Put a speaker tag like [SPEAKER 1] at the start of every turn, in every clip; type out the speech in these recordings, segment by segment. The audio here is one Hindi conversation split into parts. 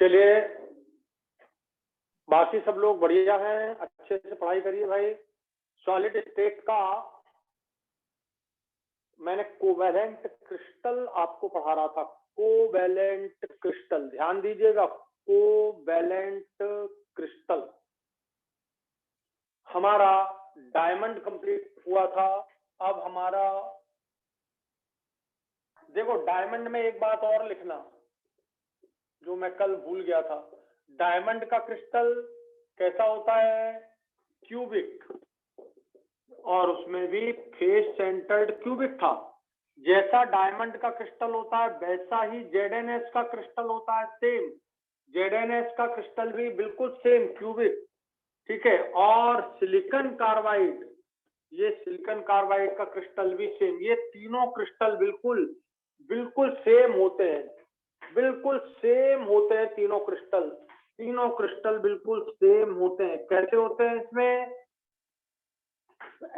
[SPEAKER 1] चलिए, बाकी सब लोग बढ़िया हैं, अच्छे से पढ़ाई करिए भाई। सॉलिड स्टेट का मैंने कोवैलेंट क्रिस्टल आपको पढ़ा रहा था। कोवैलेंट क्रिस्टल, ध्यान दीजिएगा, कोवैलेंट क्रिस्टल। हमारा डायमंड कंप्लीट हुआ था। अब हमारा देखो, डायमंड में एक बात और लिखना जो मैं कल भूल गया था। डायमंड का क्रिस्टल कैसा होता है? क्यूबिक, और उसमें भी फेस सेंटर्ड क्यूबिक था। जैसा डायमंड का क्रिस्टल होता है वैसा ही जेडएनएस का क्रिस्टल होता है, सेम। जेडएनएस का क्रिस्टल भी बिल्कुल सेम, क्यूबिक, ठीक है। और सिलिकॉन कार्बाइड, ये सिलिकॉन कार्बाइड का क्रिस्टल भी सेम। ये तीनों क्रिस्टल बिल्कुल बिल्कुल सेम होते हैं, बिल्कुल सेम होते हैं तीनों क्रिस्टल। तीनों क्रिस्टल बिल्कुल सेम होते हैं। कैसे होते हैं? इसमें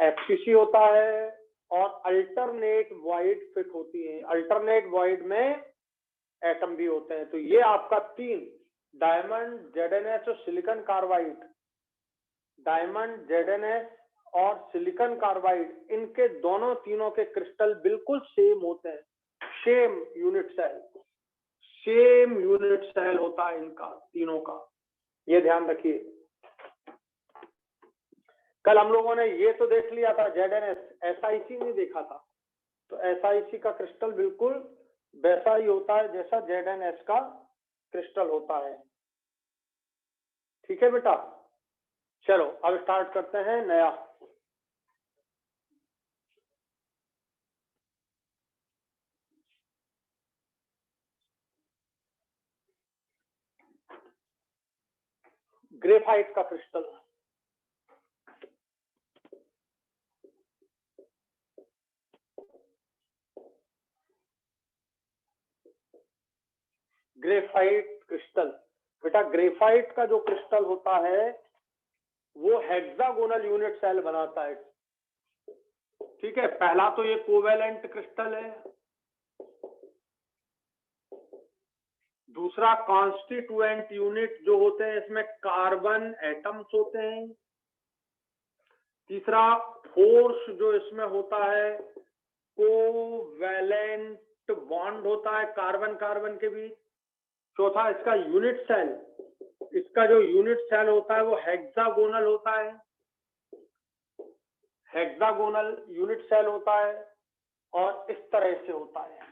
[SPEAKER 1] एफसीसी होता है और अल्टरनेट वॉइड फिट होती है। अल्टरनेट वॉइड में एटम भी होते हैं। तो ये आपका तीन, डायमंड, जेडएनएस और सिलिकॉन कार्बाइड, डायमंड, जेडएनएस और सिलिकॉन कार्बाइड, इनके दोनों तीनों के क्रिस्टल बिल्कुल सेम होते हैं। Same unit cell, same unit cell होता है इनका तीनों का, ये ध्यान रखिए। कल हम लोगों ने ये तो देख लिया था जेडएनएस, एसआईसी नहीं देखा था। तो एसआईसी का क्रिस्टल बिल्कुल वैसा ही होता है जैसा जेडएनएस का क्रिस्टल होता है। ठीक है बेटा, चलो अब स्टार्ट करते हैं नया। ग्रेफाइट का क्रिस्टल। ग्रेफाइट क्रिस्टल, बेटा ग्रेफाइट का जो क्रिस्टल होता है वो हेक्सागोनल यूनिट सेल बनाता है। ठीक है, पहला तो ये कोवैलेंट क्रिस्टल है, दूसरा कॉन्स्टिट्यूएंट यूनिट जो होते हैं इसमें कार्बन एटम्स होते हैं, तीसरा फोर्स जो इसमें होता है कोवैलेंट बॉन्ड होता है कार्बन कार्बन के बीच, चौथा इसका यूनिट सेल, इसका जो यूनिट सेल होता है वो हेक्सागोनल होता है, हेक्सागोनल यूनिट सेल होता है और इस तरह से होता है।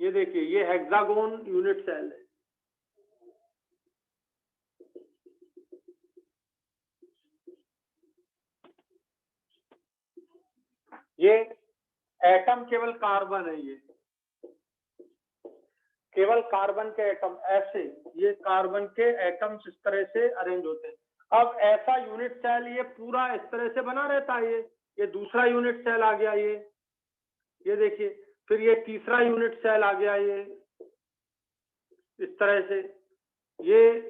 [SPEAKER 1] ये देखिए, ये हेक्सागोन यूनिट सेल है। ये एटम केवल कार्बन है, ये केवल कार्बन के एटम, ऐसे ये कार्बन के एटम्स इस तरह से अरेंज होते हैं। अब ऐसा यूनिट सेल ये पूरा इस तरह से बना रहता है। ये दूसरा यूनिट सेल आ गया, ये देखिए, फिर ये तीसरा यूनिट सेल आ गया, ये इस तरह से, ये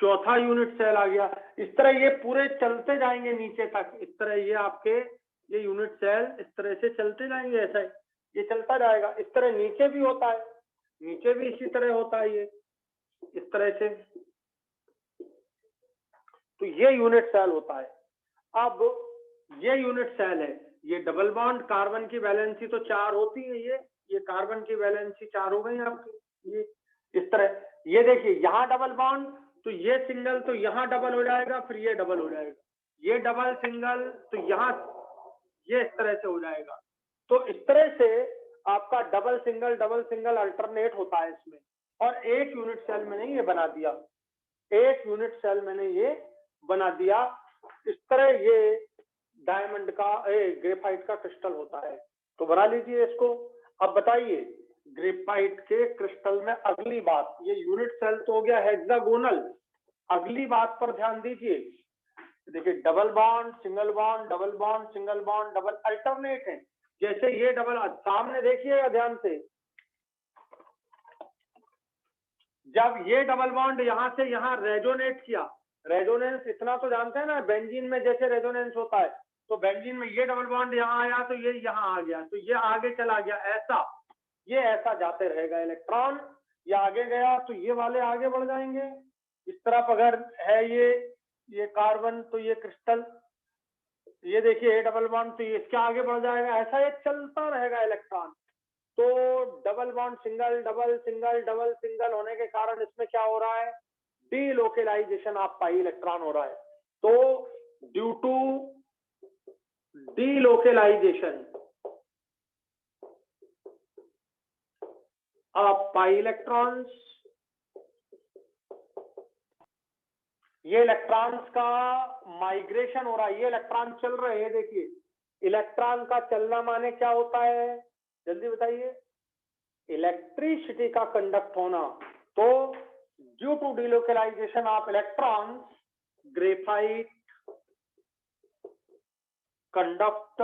[SPEAKER 1] चौथा यूनिट सेल आ गया। इस तरह ये पूरे चलते जाएंगे नीचे तक, इस तरह ये आपके ये यूनिट सेल इस तरह से चलते जाएंगे, ऐसा ये चलता जाएगा। इस तरह नीचे भी होता है, नीचे भी इसी तरह होता है, ये इस तरह से। तो ये यूनिट सेल होता है। अब ये यूनिट सेल है, ये डबल बॉन्ड, कार्बन की वैलेंसी तो 4 होती है, ये कार्बन की वैलेंसी 4 हो गई आपकी, ये इस तरह। ये देखिए, यहाँ डबल बॉन्ड, तो ये सिंगल, तो यहाँ डबल हो जाएगा, फिर ये डबल हो जाएगा, ये डबल सिंगल, तो यहाँ ये इस तरह से हो जाएगा। तो इस तरह से आपका डबल सिंगल अल्टरनेट होता है इसमें। और एक यूनिट सेल मैंने ये बना दिया, एक यूनिट सेल मैंने ये बना दिया। इस तरह ये डायमंड का ग्रेफाइट का क्रिस्टल होता है। तो बना लीजिए इसको। अब बताइए, ग्रेफाइट के क्रिस्टल में अगली बात, ये यूनिट सेल तो हो गया हेक्सागोनल, अगली बात पर ध्यान दीजिए। देखिए, double bond, single bond, double bond, single bond, double alternate है। जैसे ये डबल, सामने देखिएगा ध्यान से, जब ये डबल बॉन्ड यहां से यहां रेजोनेट किया, रेजोनेंस इतना तो जानते हैं ना, बेंजीन में जैसे रेजोनेंस होता है, तो बेंजीन में ये डबल बॉन्ड यहाँ आया तो ये यहाँ आ गया, तो ये आगे चला गया, ऐसा ये ऐसा जाते रहेगा इलेक्ट्रॉन। ये आगे गया तो ये वाले आगे बढ़ जाएंगे, इस तरफ अगर है ये कार्बन तो ये क्रिस्टल, ये देखिए डबल बॉन्ड तो ये इसके आगे बढ़ जाएगा, ऐसा ये चलता रहेगा इलेक्ट्रॉन। तो double bond single double single double single होने के कारण इसमें क्या हो रहा है, डीलोकेलाइजेशन ऑफ पाई इलेक्ट्रॉन हो रहा है। तो due to delocalisation of pi electrons, ये इलेक्ट्रॉन्स का माइग्रेशन हो रहा है, ये इलेक्ट्रॉन चल रहे हैं। देखिए इलेक्ट्रॉन का चलना माने क्या होता है, जल्दी बताइए, इलेक्ट्रिसिटी का कंडक्ट होना। तो due to delocalization of electrons, graphite conduct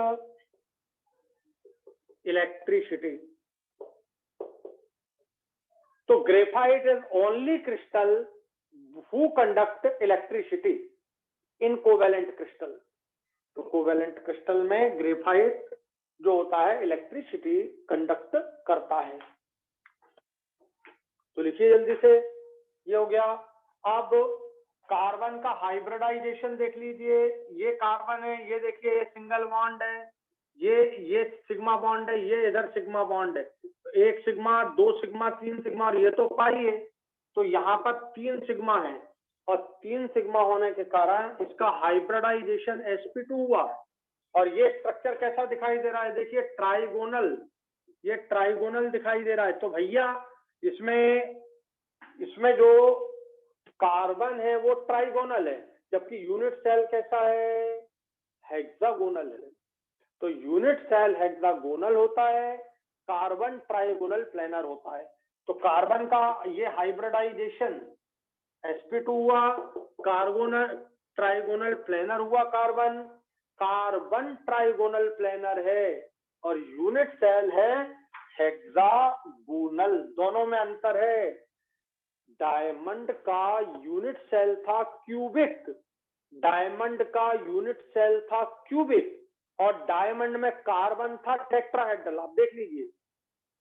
[SPEAKER 1] electricity. तो graphite is only crystal who conduct electricity in covalent crystal। तो कोवेलेंट क्रिस्टल में ग्रेफाइट जो होता है इलेक्ट्रिसिटी कंडक्ट करता है। तो लिखिए जल्दी से, ये हो गया। अब कार्बन का हाइब्रिडाइजेशन देख लीजिए, ये कार्बन है, ये देखिए ये सिंगल बॉन्ड है, ये सिग्मा बॉन्ड है, ये इधर सिग्मा बॉन्ड है, एक सिग्मा, दो सिग्मा, तीन सिग्मा, और ये तो पाई है। तो यहाँ पर 3 सिग्मा है, और 3 सिग्मा होने के कारण इसका हाइब्रिडाइजेशन sp2 हुआ। और ये स्ट्रक्चर कैसा दिखाई दे रहा है, देखिए ट्राइगोनल, ये ट्राइगोनल दिखाई दे रहा है। तो भैया इसमें जो कार्बन है वो ट्राइगोनल है, जबकि यूनिट सेल कैसा है, हेक्सागोनल है। तो यूनिट सेल हेक्सागोनल होता है, कार्बन ट्राइगोनल प्लेनर होता है। तो कार्बन का ये हाइब्रिडाइजेशन sp2 हुआ, कार्बोनल ट्राइगोनल प्लेनर हुआ, कार्बन ट्राइगोनल प्लेनर है, और यूनिट सेल है हेक्सागोनल। दोनों में अंतर है, डायमंड का यूनिट सेल था क्यूबिक, डायमंड का यूनिट सेल था क्यूबिक, और डायमंड में कार्बन था टेट्राहेड्रल। आप देख लीजिए,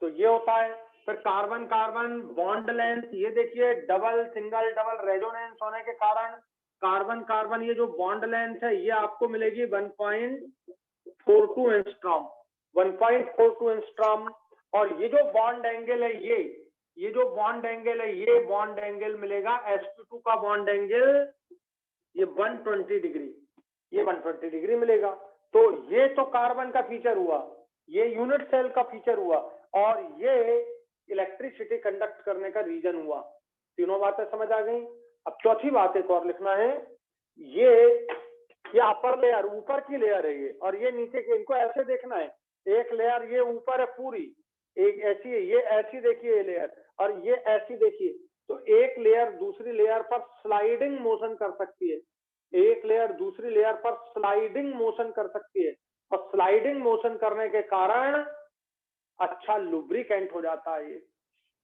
[SPEAKER 1] तो ये होता है। फिर कार्बन कार्बन बॉन्ड लेंथ, ये देखिए डबल सिंगल डबल रेजोनेंस होने के कारण कार्बन कार्बन ये जो बॉन्ड लेंथ है ये आपको मिलेगी 1.42 एंगस्ट्रॉम, 1.42 एंगस्ट्रॉम। और ये जो बॉन्ड एंगल है, ये जो बॉन्ड एंगल है, ये बॉन्ड एंगल मिलेगा sp2 का बॉन्ड एंगल, ये 120 डिग्री, ये 120 डिग्री मिलेगा। तो ये तो कार्बन का फीचर हुआ, ये यूनिट सेल का फीचर हुआ, और ये इलेक्ट्रिसिटी कंडक्ट करने का रीजन हुआ। तीनों बातें समझ आ गई। अब चौथी बात एक और लिखना है, ये अपर लेयर, ऊपर की लेयर है ये, और ये नीचे के, इनको ऐसे देखना है, एक लेयर ये ऊपर है पूरी, एक ऐसी है, ये ऐसी देखिए ये लेयर, और ये ऐसी देखिए। तो एक लेयर दूसरी लेयर पर स्लाइडिंग मोशन कर सकती है, एक लेयर दूसरी लेयर पर स्लाइडिंग मोशन कर सकती है, और स्लाइडिंग मोशन करने के कारण अच्छा लुब्रिकेंट हो जाता है ये।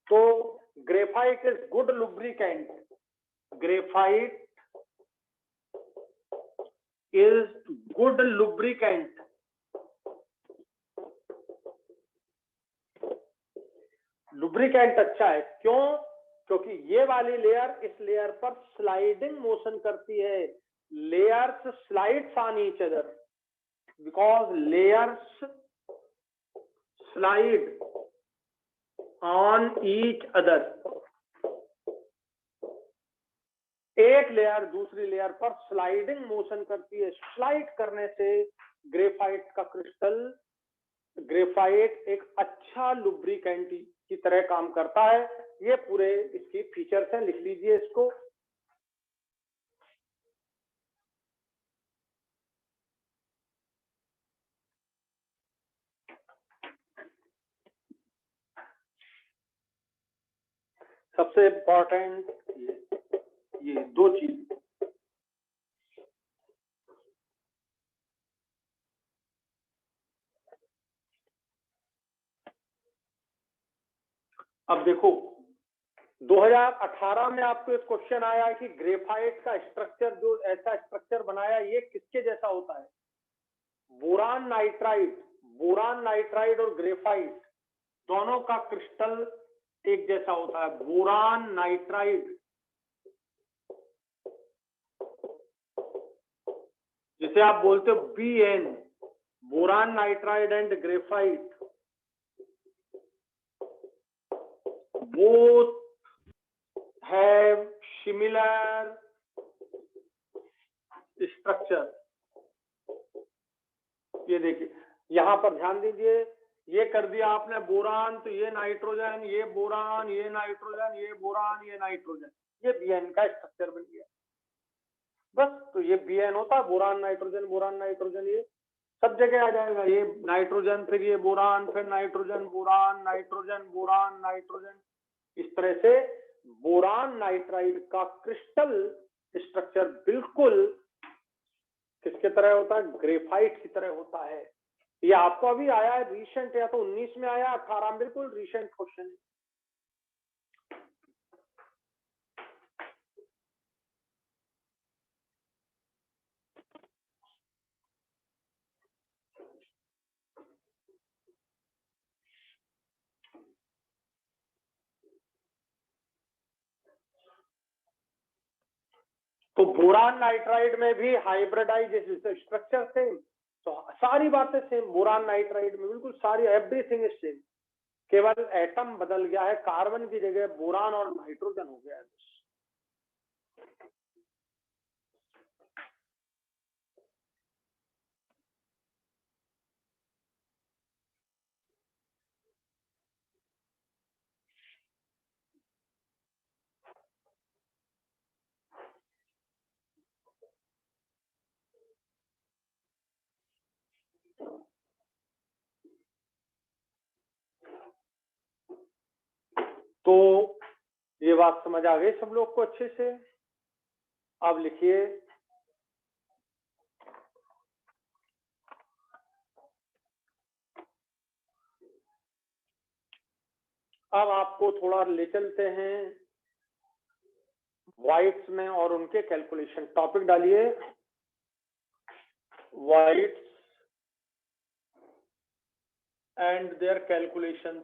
[SPEAKER 1] तो graphite is good lubricant, graphite is good lubricant. Lubricant अच्छा है, क्यों? क्योंकि ये वाली लेयर इस लेयर पर स्लाइडिंग मोशन करती है, layers slides on each other, because layers slide on each other. एक लेयर दूसरी लेयर पर स्लाइडिंग मोशन करती है, स्लाइड करने से ग्रेफाइट का क्रिस्टल, ग्रेफाइट एक अच्छा लुब्रिकेंट की तरह काम करता है। ये पूरे इसकी फीचर्स हैं, लिख लीजिए इसको। सबसे इंपॉर्टेंट ये 2 चीज। अब देखो 2018 में आपको एक क्वेश्चन आया कि ग्रेफाइट का स्ट्रक्चर, जो ऐसा स्ट्रक्चर बनाया, ये किसके जैसा होता है? बोरान नाइट्राइड और ग्रेफाइट दोनों का क्रिस्टल एक जैसा होता है। बोरान नाइट्राइड, जिसे आप बोलते हो BN, boron nitride and graphite, both have similar structure। ये देखिए, यहां पर ध्यान दीजिए, ये कर दिया आपने बोरान, तो ये नाइट्रोजन, ये बोरान, ये नाइट्रोजन, ये बोरान, ये नाइट्रोजन, ये BN का स्ट्रक्चर बन गया। बस, तो ये BN होता है, बोरान नाइट्रोजन, ये सब जगह आ जाएगा। ये नाइट्रोजन, फिर ये बोरान, फिर nitrogen, boron, nitrogen, boron, nitrogen. इस तरह से बोरान नाइट्राइड का क्रिस्टल स्ट्रक्चर बिल्कुल किसके तरह होता है? ग्रेफाइट की तरह होता है। ये आपको अभी आया है रिसेंट, या तो 19 में आया, 18 में, बिल्कुल रिसेंट क्वेश्चन है। तो बोरान नाइट्राइड में भी हाइब्रिडाइजेशन स्ट्रक्चर सेम, तो सारी बातें सेम। बोरान नाइट्राइड में बिल्कुल सारी, एवरीथिंग इज सेम, केवल एटम बदल गया है, कार्बन की जगह बोरान और नाइट्रोजन हो गया है। तो ये बात समझ आ गई सब लोग को अच्छे से। अब लिखिए, अब आपको थोड़ा ले चलते हैं वाइट्स में और उनके कैलकुलेशन। टॉपिक डालिए, voids and their calculation.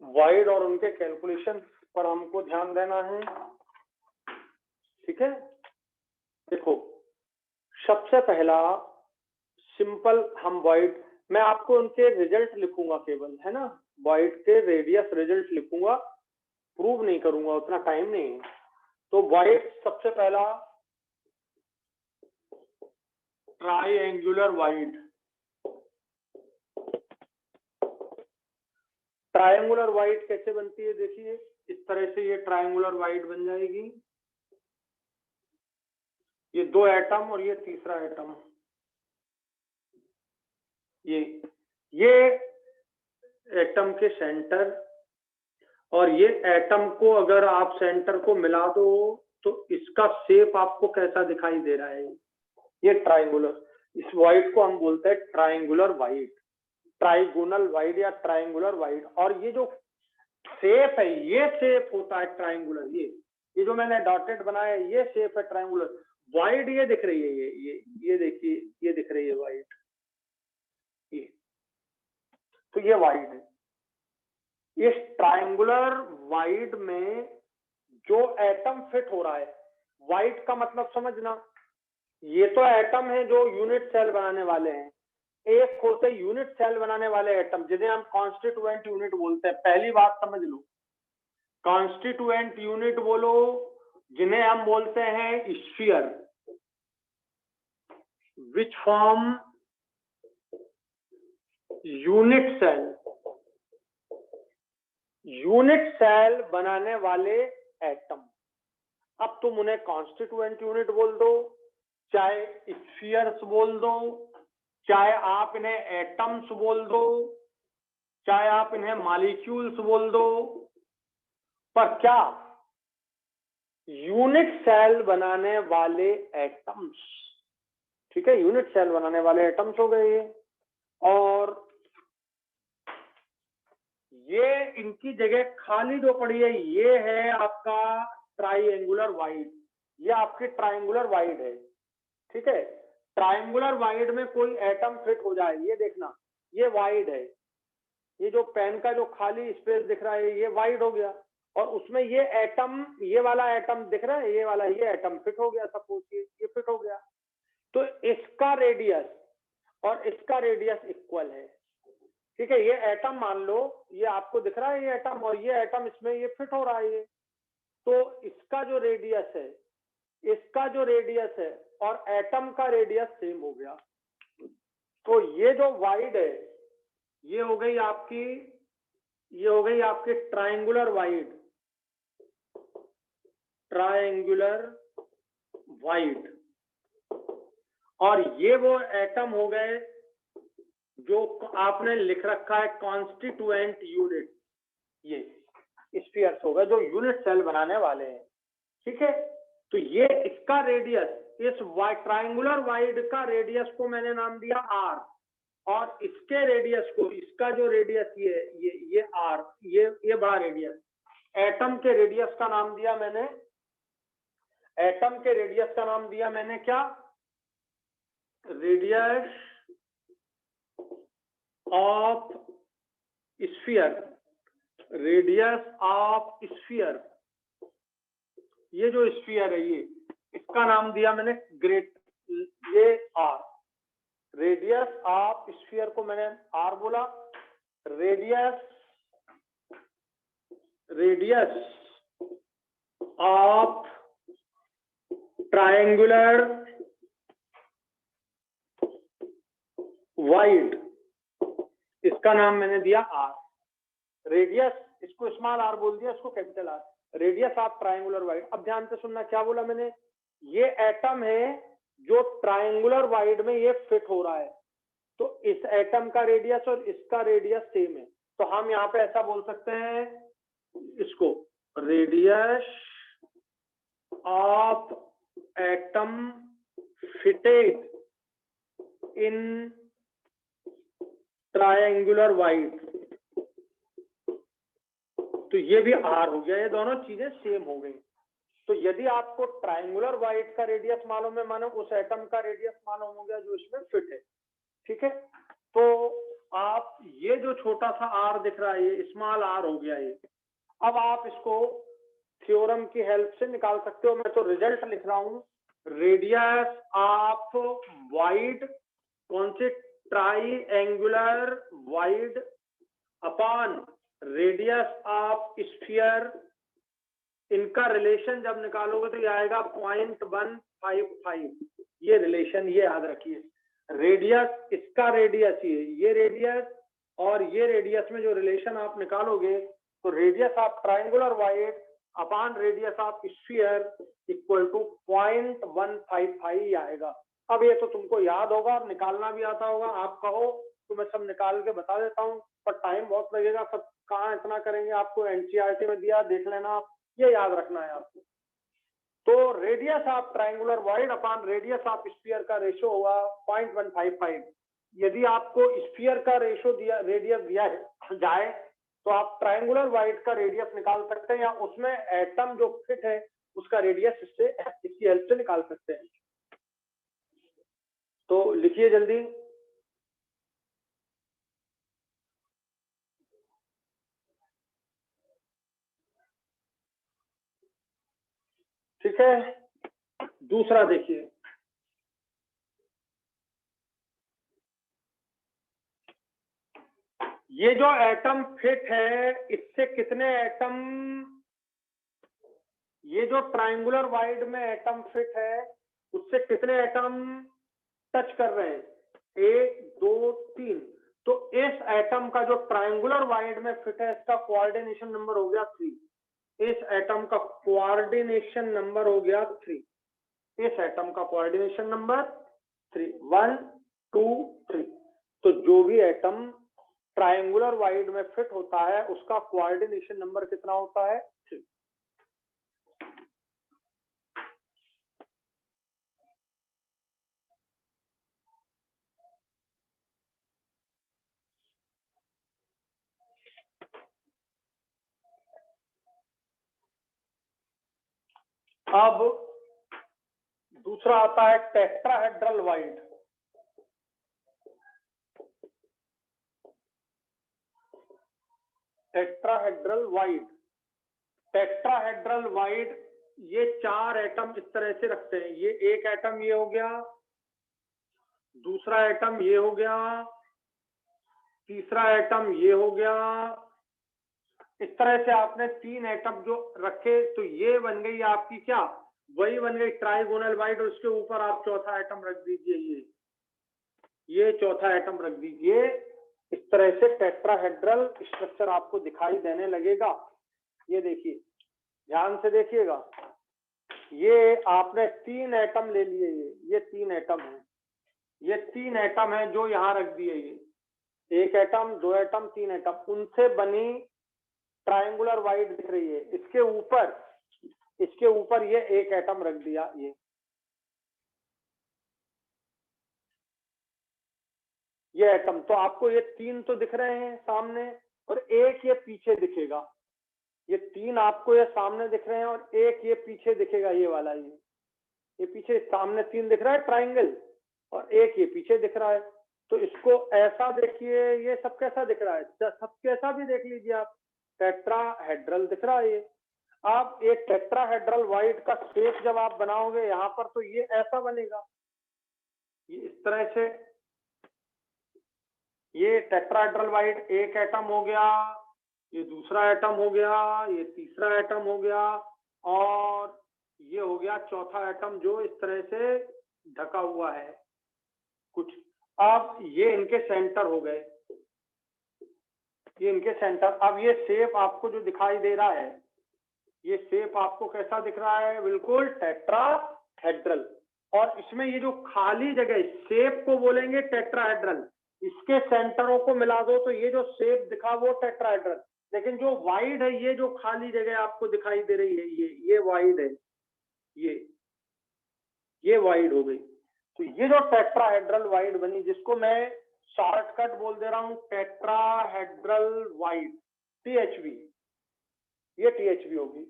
[SPEAKER 1] Void और उनके कैलकुलेशन पर हमको ध्यान देना है, ठीक है। देखो, सबसे पहला सिंपल हम वाइड, मैं आपको उनके रिजल्ट लिखूंगा केवल, है ना, वाइड के रेडियस रिजल्ट लिखूंगा, प्रूव नहीं करूंगा, उतना टाइम नहीं है। तो वाइड सबसे पहला ट्राइएंगुलर वाइड, ट्राइएंगुलर वाइड कैसे बनती है? देखिए, इस तरह से ये ट्राइएंगुलर वाइड बन जाएगी, ये दो एटम और ये तीसरा एटम, ये एटम के सेंटर, और ये एटम को अगर आप सेंटर को मिला दो तो इसका शेप आपको कैसा दिखाई दे रहा है? ये ट्राइंगुलर, इस वाइड को हम बोलते हैं ट्राइंगुलर वाइड, ट्राइगोनल वाइड या ट्राइंगुलर वाइड। और ये जो शेप है, ये शेप होता है ट्राइंगुलर। ये जो मैंने डॉटेड बनाया है, ये शेप है ट्राइंगुलर। वाइड ये दिख रही है, ये देखिए, ये दिख रही है वाइड, ये, तो ये वाइड है। इस ट्राइंगुलर वाइड में जो एटम फिट हो रहा है, वाइड का मतलब समझना, ये तो एटम है जो यूनिट सेल बनाने वाले हैं। एक होते यूनिट सेल बनाने वाले एटम, जिन्हें हम कॉन्स्टिट्यूएंट यूनिट बोलते हैं। पहली बात समझ लो, कॉन्स्टिट्यूएंट यूनिट बोलो, जिन्हें हम बोलते हैं sphere, which form unit cell. Unit cell बनाने वाले एटम, अब तुम उन्हें कॉन्स्टिट्यूएंट यूनिट बोल दो, चाहे स्फीयर्स बोल दो, चाहे आप इन्हें एटम्स बोल दो, चाहे आप इन्हें मॉलिक्यूल्स बोल दो, पर क्या यूनिट सेल बनाने वाले एटम्स, ठीक है, यूनिट सेल बनाने वाले एटम्स हो गए। और ये इनकी जगह खाली जो पड़ी है, ये है आपका ट्राइएंगुलर वाइड, ये आपकी ट्राइएंगुलर वाइड है, ठीक है। ट्रायंगुलर वाइड में कोई एटम फिट हो जाए, ये देखना, ये वाइड है, ये जो पेन का जो खाली स्पेस दिख रहा है ये वाइड हो गया, और उसमें ये एटम, ये वाला एटम दिख रहा है, ये वाला, ये एटम फिट हो गया, सपोज ये फिट हो गया, तो इसका रेडियस और इसका रेडियस इक्वल है। ठीक है, ये एटम मान लो, ये आपको दिख रहा है ये एटम, और ये एटम इसमें ये फिट हो रहा है ये, तो इसका जो रेडियस है, इसका जो रेडियस है और एटम का रेडियस सेम हो गया। तो ये जो वाइड है ये हो गई आपकी, ये हो गई आपकी ट्रायंगुलर वाइड, ट्रायंगुलर वाइड, और ये वो एटम हो गए जो आपने लिख रखा है कॉन्स्टिट्यूएंट यूनिट, ये स्फीयर्स हो गए जो यूनिट सेल बनाने वाले हैं। ठीक है, तो ये इसका रेडियस, इस ट्रायंगुलर वाइड का रेडियस को मैंने नाम दिया आर, और इसके रेडियस को, इसका जो रेडियस ये आर, ये बड़ा रेडियस, एटम के रेडियस का नाम दिया मैंने, एटम के रेडियस का नाम दिया मैंने क्या, radius of sphere, radius of sphere, ये जो स्फीयर है ये, इसका नाम दिया मैंने ग्रेट, ये आर, रेडियस ऑफ स्फीयर को मैंने आर बोला, रेडियस ऑफ ट्रायंगुलर वाइड, इसका नाम मैंने दिया आर, रेडियस, इसको स्मॉल आर बोल दिया, इसको capital R, radius of triangular wide. अब ध्यान से सुनना, क्या बोला मैंने, ये एटम है जो ट्रायंगुलर वाइड में ये फिट हो रहा है, तो इस एटम का रेडियस और इसका रेडियस सेम है, तो हम यहाँ पे ऐसा बोल सकते हैं इसको, radius of atom fitted in triangular wide, तो ये भी आर हो गया, ये दोनों चीजें सेम हो गई। तो यदि आपको ट्रायंगुलर वाइड का रेडियस मालूम है, मानो उस एटम का रेडियस मालूम हो गया जो इसमें फिट है। ठीक है, तो आप ये जो छोटा सा आर दिख रहा है ये स्मॉल आर हो गया ये, अब आप इसको थ्योरम की हेल्प से निकाल सकते हो, मैं तो रिजल्ट लिख रहा हूं, रेडियस ऑफ वाइड, कौन से, triangular wide upon radius of sphere, इनका रिलेशन जब निकालोगे तो ये आएगा 0.155, ये रिलेशन, ये याद रखिए, रेडियस, इसका रेडियस ये रेडियस और ये रेडियस में जो रिलेशन आप निकालोगे तो radius of triangular void upon radius of sphere equal to 0.155 आएगा। अब ये तो तुमको याद होगा और निकालना भी आता होगा, आप कहो तो मैं सब निकाल के बता देता हूँ, पर टाइम बहुत लगेगा, सब कहाँ इतना करेंगे, आपको एनसीईआरटी में दिया, देख लेना आप, ये याद रखना है आपको। तो radius of triangular void upon radius of sphere का रेशियो होगा 0.155। यदि आपको स्फीयर का रेशियो दिया, रेडियस दिया जाए तो आप ट्रायंगुलर वाइड का रेडियस निकाल सकते हैं, या उसमें एटम जो फिट है उसका रेडियस इससे, इसकी हेल्प से निकाल सकते हैं। तो लिखिए जल्दी, ठीक है। दूसरा देखिए, ये जो एटम फिट है इससे कितने एटम, ये जो ट्रायंगुलर वाइड में एटम फिट है उससे कितने एटम टच कर रहे हैं, 1 2 3, तो इस एटम का जो ट्रायंगुलर वाइड में फिट है इसका कोऑर्डिनेशन नंबर हो गया 3, इस एटम का कोऑर्डिनेशन नंबर हो गया 3, इस एटम का कोऑर्डिनेशन नंबर 3, 1 2 3, तो जो भी एटम ट्रायंगुलर वाइड में फिट होता है उसका कोऑर्डिनेशन नंबर कितना होता है, 3। अब दूसरा आता है tetrahedral void. Tetrahedral void, tetrahedral void ये 4 एटम इस तरह से रखते हैं। ये एक एटम ये हो गया, दूसरा एटम ये हो गया, तीसरा एटम ये हो गया। इस तरह से आपने 3 एटम जो रखे, तो ये बन गई आपकी क्या, वही बन गई ट्राइगोनल वाइड। और उसके ऊपर आप चौथा एटम रख दीजिए, ये चौथा एटम रख दीजिए। इस तरह से टेट्राहेड्रल स्ट्रक्चर आपको दिखाई देने लगेगा। ये देखिए, ध्यान से देखिएगा, ये आपने 3 एटम ले लिए, ये 3 एटम है, ये 3 एटम है जो यहाँ रख दिए। ये 1 एटम, 2 एटम, 3 एटम, उनसे बनी ट्रायंगुलर वाइड दिख रही है। इसके ऊपर ये 1 एटम रख दिया। ये एटम, तो आपको ये 3 तो दिख रहे हैं सामने, और 1 ये पीछे दिखेगा। ये 3 आपको ये सामने दिख रहे हैं और 1 ये पीछे दिखेगा, ये वाला। ये पीछे, सामने 3 दिख रहा है ट्राइंगल, और 1 ये पीछे दिख रहा है। तो इसको ऐसा देखिए, ये सब कैसा दिख रहा है, सब कैसा भी देख लीजिए आप, टेट्राहेड्रल दिख रहा है ये। आप एक टेट्राहेड्रल वाइड का शेप जब आप बनाओगे यहाँ पर, तो ये ऐसा बनेगा, ये इस तरह से। ये टेट्राहेड्रल वाइड, 1 एटम हो गया, ये दूसरा एटम हो गया, ये तीसरा एटम हो गया, और ये हो गया चौथा एटम जो इस तरह से ढका हुआ है कुछ। अब ये इनके सेंटर हो गए, ये इनके सेंटर। अब ये शेप आपको जो दिखाई दे रहा है, ये शेप आपको कैसा दिख रहा है, बिल्कुल टेट्राहेड्रल। और इसमें ये जो खाली जगह, शेप को बोलेंगे टेट्राहेड्रल, इसके सेंटरों को मिला दो तो ये जो शेप दिखा वो टेट्राहेड्रल। लेकिन जो वाइड है, ये जो खाली जगह आपको दिखाई दे रही है, ये वाइड है, ये वाइड हो गई। तो ये जो टेट्राहेड्रल वाइड बनी, जिसको मैं शॉर्टकट बोल दे रहा हूं टेट्राहेड्रल वाइड, THV, ये THV होगी।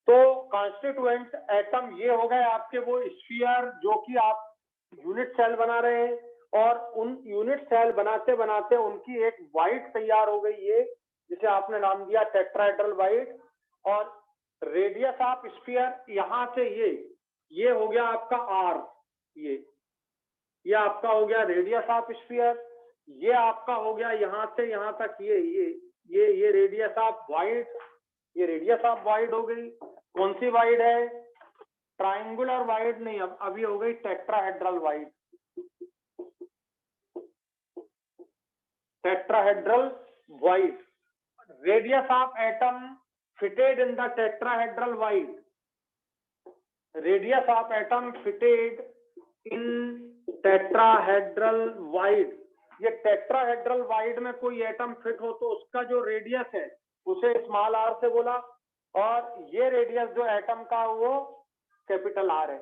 [SPEAKER 1] तो कॉन्स्टिट्यूएंट एटम ये हो गए आपके वो स्फीयर जो कि आप यूनिट सेल बना रहे हैं, और उन यूनिट सेल बनाते बनाते उनकी एक वाइड तैयार हो गई, ये जिसे आपने नाम दिया टेट्राहेड्रल वाइड। और रेडियस ऑफ स्फीयर यहाँ से ये हो गया आपका R, ये आपका हो गया रेडियस ऑफ स्फीयर। ये आपका हो गया यहाँ से यहाँ तक ये रेडियस ऑफ वाइड, ये रेडियस ऑफ वाइड हो गई। कौन सी वाइड है, ट्राइंगुलर वाइड नहीं, अब ये हो गई tetrahedral void, tetrahedral void. Radius of atom fitted in the tetrahedral wide, radius of atom fitted in tetrahedral wide। ये टेट्राहेड्रल वाइड में कोई एटम फिट हो तो उसका जो रेडियस है उसे स्मॉल r से बोला, और ये रेडियस जो एटम का वो कैपिटल R है।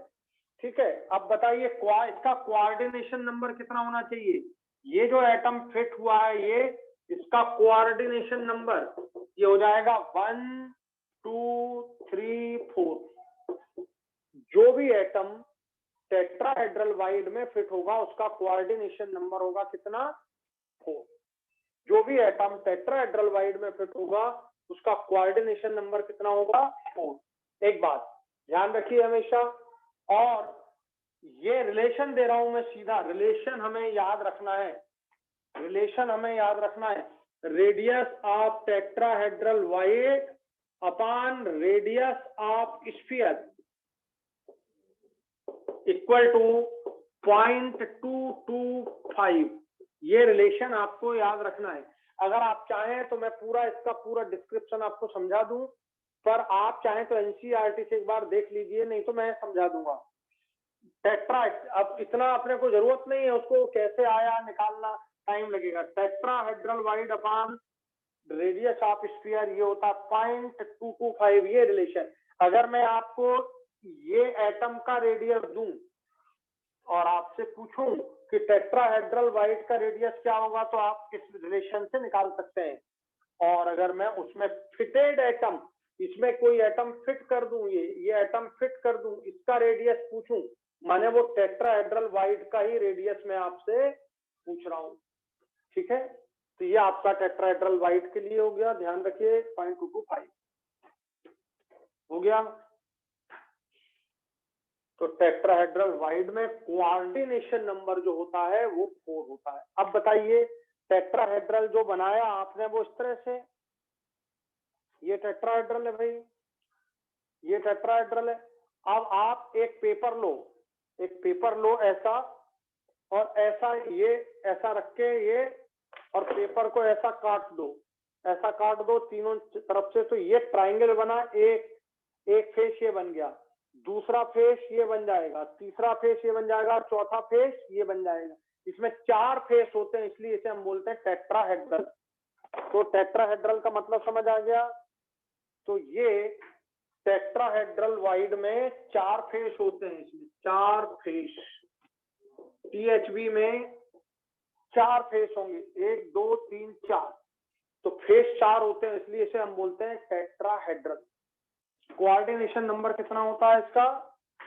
[SPEAKER 1] ठीक है, अब बताइए इसका कोऑर्डिनेशन नंबर कितना होना चाहिए। ये जो एटम फिट हुआ है, ये इसका कोऑर्डिनेशन नंबर ये हो जाएगा 1 2 3 4। जो भी एटम टेट्राहेड्रल वाइड में फिट होगा उसका कोऑर्डिनेशन नंबर होगा कितना, 4। जो भी एटम टेट्राहेड्रल वाइड में फिट होगा उसका कोऑर्डिनेशन नंबर कितना होगा, 4। एक बात ध्यान रखिए हमेशा, और ये रिलेशन दे रहा हूं मैं सीधा, रिलेशन हमें याद रखना है, रिलेशन हमें याद रखना है। Radius of tetrahedral void upon radius of sphere equal to 0.225। ये रिलेशन आपको याद रखना है। अगर आप चाहें तो मैं पूरा इसका पूरा डिस्क्रिप्शन आपको समझा दूं, पर आप चाहें तो NCERT से एक बार देख लीजिए, नहीं तो मैं समझा दूंगा। टेट्रा, अब इतना अपने को जरूरत नहीं है, उसको कैसे आया निकालना टाइम लगेगा। Tetrahedral void upon radius of sphere ये होता है 0.225, ये रिलेशन। अगर मैं आपको ये एटम का रेडियस दूं और आपसे पूछूं कि टेट्राहेड्रल वाइड का रेडियस क्या होगा, तो आप इस रिलेशन से निकाल सकते हैं। और अगर मैं उसमें फिटेड एटम, इसमें कोई एटम फिट कर दूं, ये एटम फिट कर दूं, इसका रेडियस पूछूं, माने वो टेट्राहेड्रल वाइड का ही रेडियस मैं आपसे पूछ रहा हूं। ठीक है, तो ये आपका टेट्राहेड्रल वाइड के लिए हो गया, ध्यान रखिए 0.225 हो गया। तो टेट्राहेड्रल वाइड में कोऑर्डिनेशन नंबर जो होता है वो 4 होता है। अब बताइए टेट्राहेड्रल जो बनाया आपने वो इस तरह से, ये टेट्राहेड्रल है भाई, ये टेट्राहेड्रल है। अब आप एक पेपर लो ऐसा, और ऐसा ये ऐसा रख के ये, और पेपर को ऐसा काट दो तीनों तरफ से, तो ये ट्राइंगल बना। एक फेस ये बन गया, दूसरा फेस ये बन जाएगा, तीसरा फेस ये बन जाएगा, चौथा फेस ये बन जाएगा। इसमें 4 फेस होते हैं, इसलिए इसे हम बोलते हैं टेट्राहेड्रल। तो टेट्राहेड्रल का मतलब समझ आ गया। तो ये टेट्राहेड्रल वाइड में 4 फेस होते हैं, इसमें 4 फेस, THB में 4 फेस होंगे, 1 2 3 4। तो फेस 4 होते हैं, इसलिए इसे हम बोलते हैं टेट्राहेड्रल। कोऑर्डिनेशन नंबर कितना होता है इसका?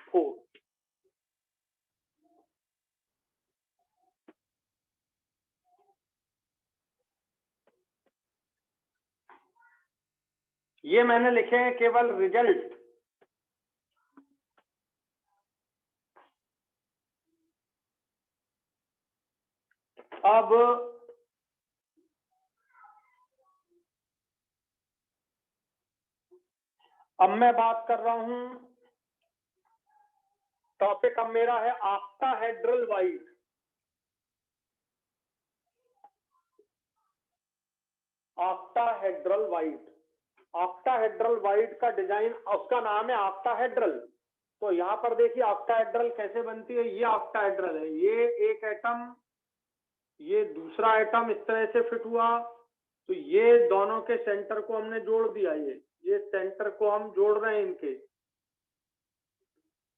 [SPEAKER 1] 4। ये मैंने लिखे हैं केवल रिजल्ट। अब मैं बात कर रहा हूं, टॉपिक अब मेरा है ऑक्टाहेड्रल वाइड। ऑक्टाहेड्रल वाइड का डिजाइन, उसका नाम है ऑक्टाहेड्रल। तो यहाँ पर देखिए ऑक्टाहेड्रल कैसे बनती है। ये ऑक्टाहेड्रल है, ये एक एटम, ये दूसरा एटम इस तरह से फिट हुआ, तो ये दोनों के सेंटर को हमने जोड़ दिया। ये सेंटर को हम जोड़ रहे हैं इनके।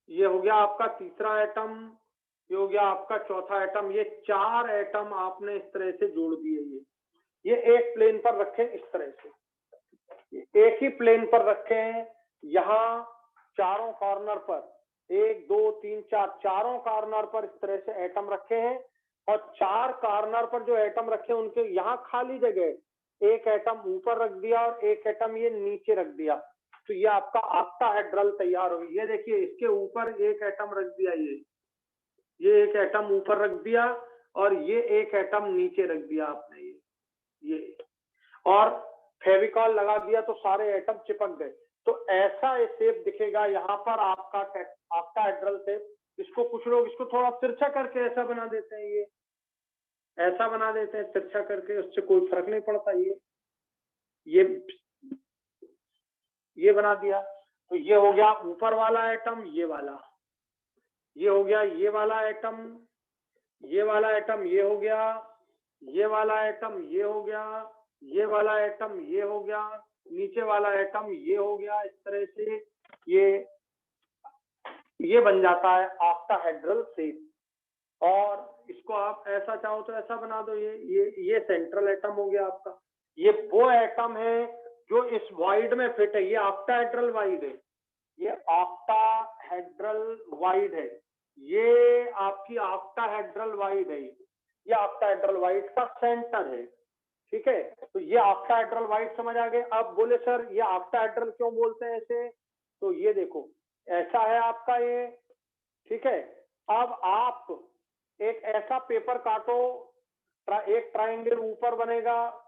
[SPEAKER 1] ये हो गया आपका तीसरा एटम, ये हो गया आपका चौथा एटम। ये 4 एटम आपने इस तरह से जोड़ दिए। ये एक प्लेन पर रखें इस तरह से, एक ही प्लेन पर रखें। यहाँ चारों कॉर्नर पर 1 2 3 4, चारों कॉर्नर पर इस तरह से एटम रखे हैं, और 4 कॉर्नर पर जो एटम रखे उनके यहाँ खाली जगह, एक एटम ऊपर रख दिया और एक एटम ये नीचे रख दिया। तो ये आपका ऑक्टाहेड्रल तैयार होगी। ये देखिए इसके ऊपर एक एटम रख दिया, ये एक एटम ऊपर रख दिया, और ये एक एटम नीचे रख दिया आपने, ये और फेविकॉल लगा दिया तो सारे एटम चिपक गए। तो ऐसा शेप दिखेगा यहाँ पर आपका ऑक्टाहेड्रल शेप। इसको कुछ लोग इसको थोड़ा तिरछा करके ऐसा बना देते हैं, ये ऐसा बना देते हैं तिरछा करके, उससे कोई फर्क नहीं पड़ता। ये बना दिया, तो ये हो गया ऊपर वाला एटम, ये वाला, ये हो गया ये वाला एटम, ये वाला एटम, ये हो गया ये वाला एटम, ये हो गया ये वाला एटम, ये हो गया नीचे वाला एटम, ये हो गया। इस तरह से ये बन जाता है ऑक्टाहेड्रल शेप। और इसको आप ऐसा चाहो तो ऐसा बना दो। ये सेंट्रल एटम हो गया आपका। ये वो एटम है जो इस वाइड में फिट है, ये ऑक्टाहेड्रल वाइड है, ये ऑक्टाहेड्रल वाइड है, ये आपकी ऑक्टाहेड्रल वाइड है, ये ऑक्टाहेड्रल वाइड का सेंटर है। ठीक है, तो ये ऑक्टाहेड्रल वाइड समझ आ गए। अब बोले सर ये ऑक्टाहेड्रल क्यों बोलते हैं ऐसे? तो ये देखो ऐसा है आपका ये, ठीक है। अब आप एक ऐसा पेपर काटो, एक ट्राइंगल ऊपर बनेगा,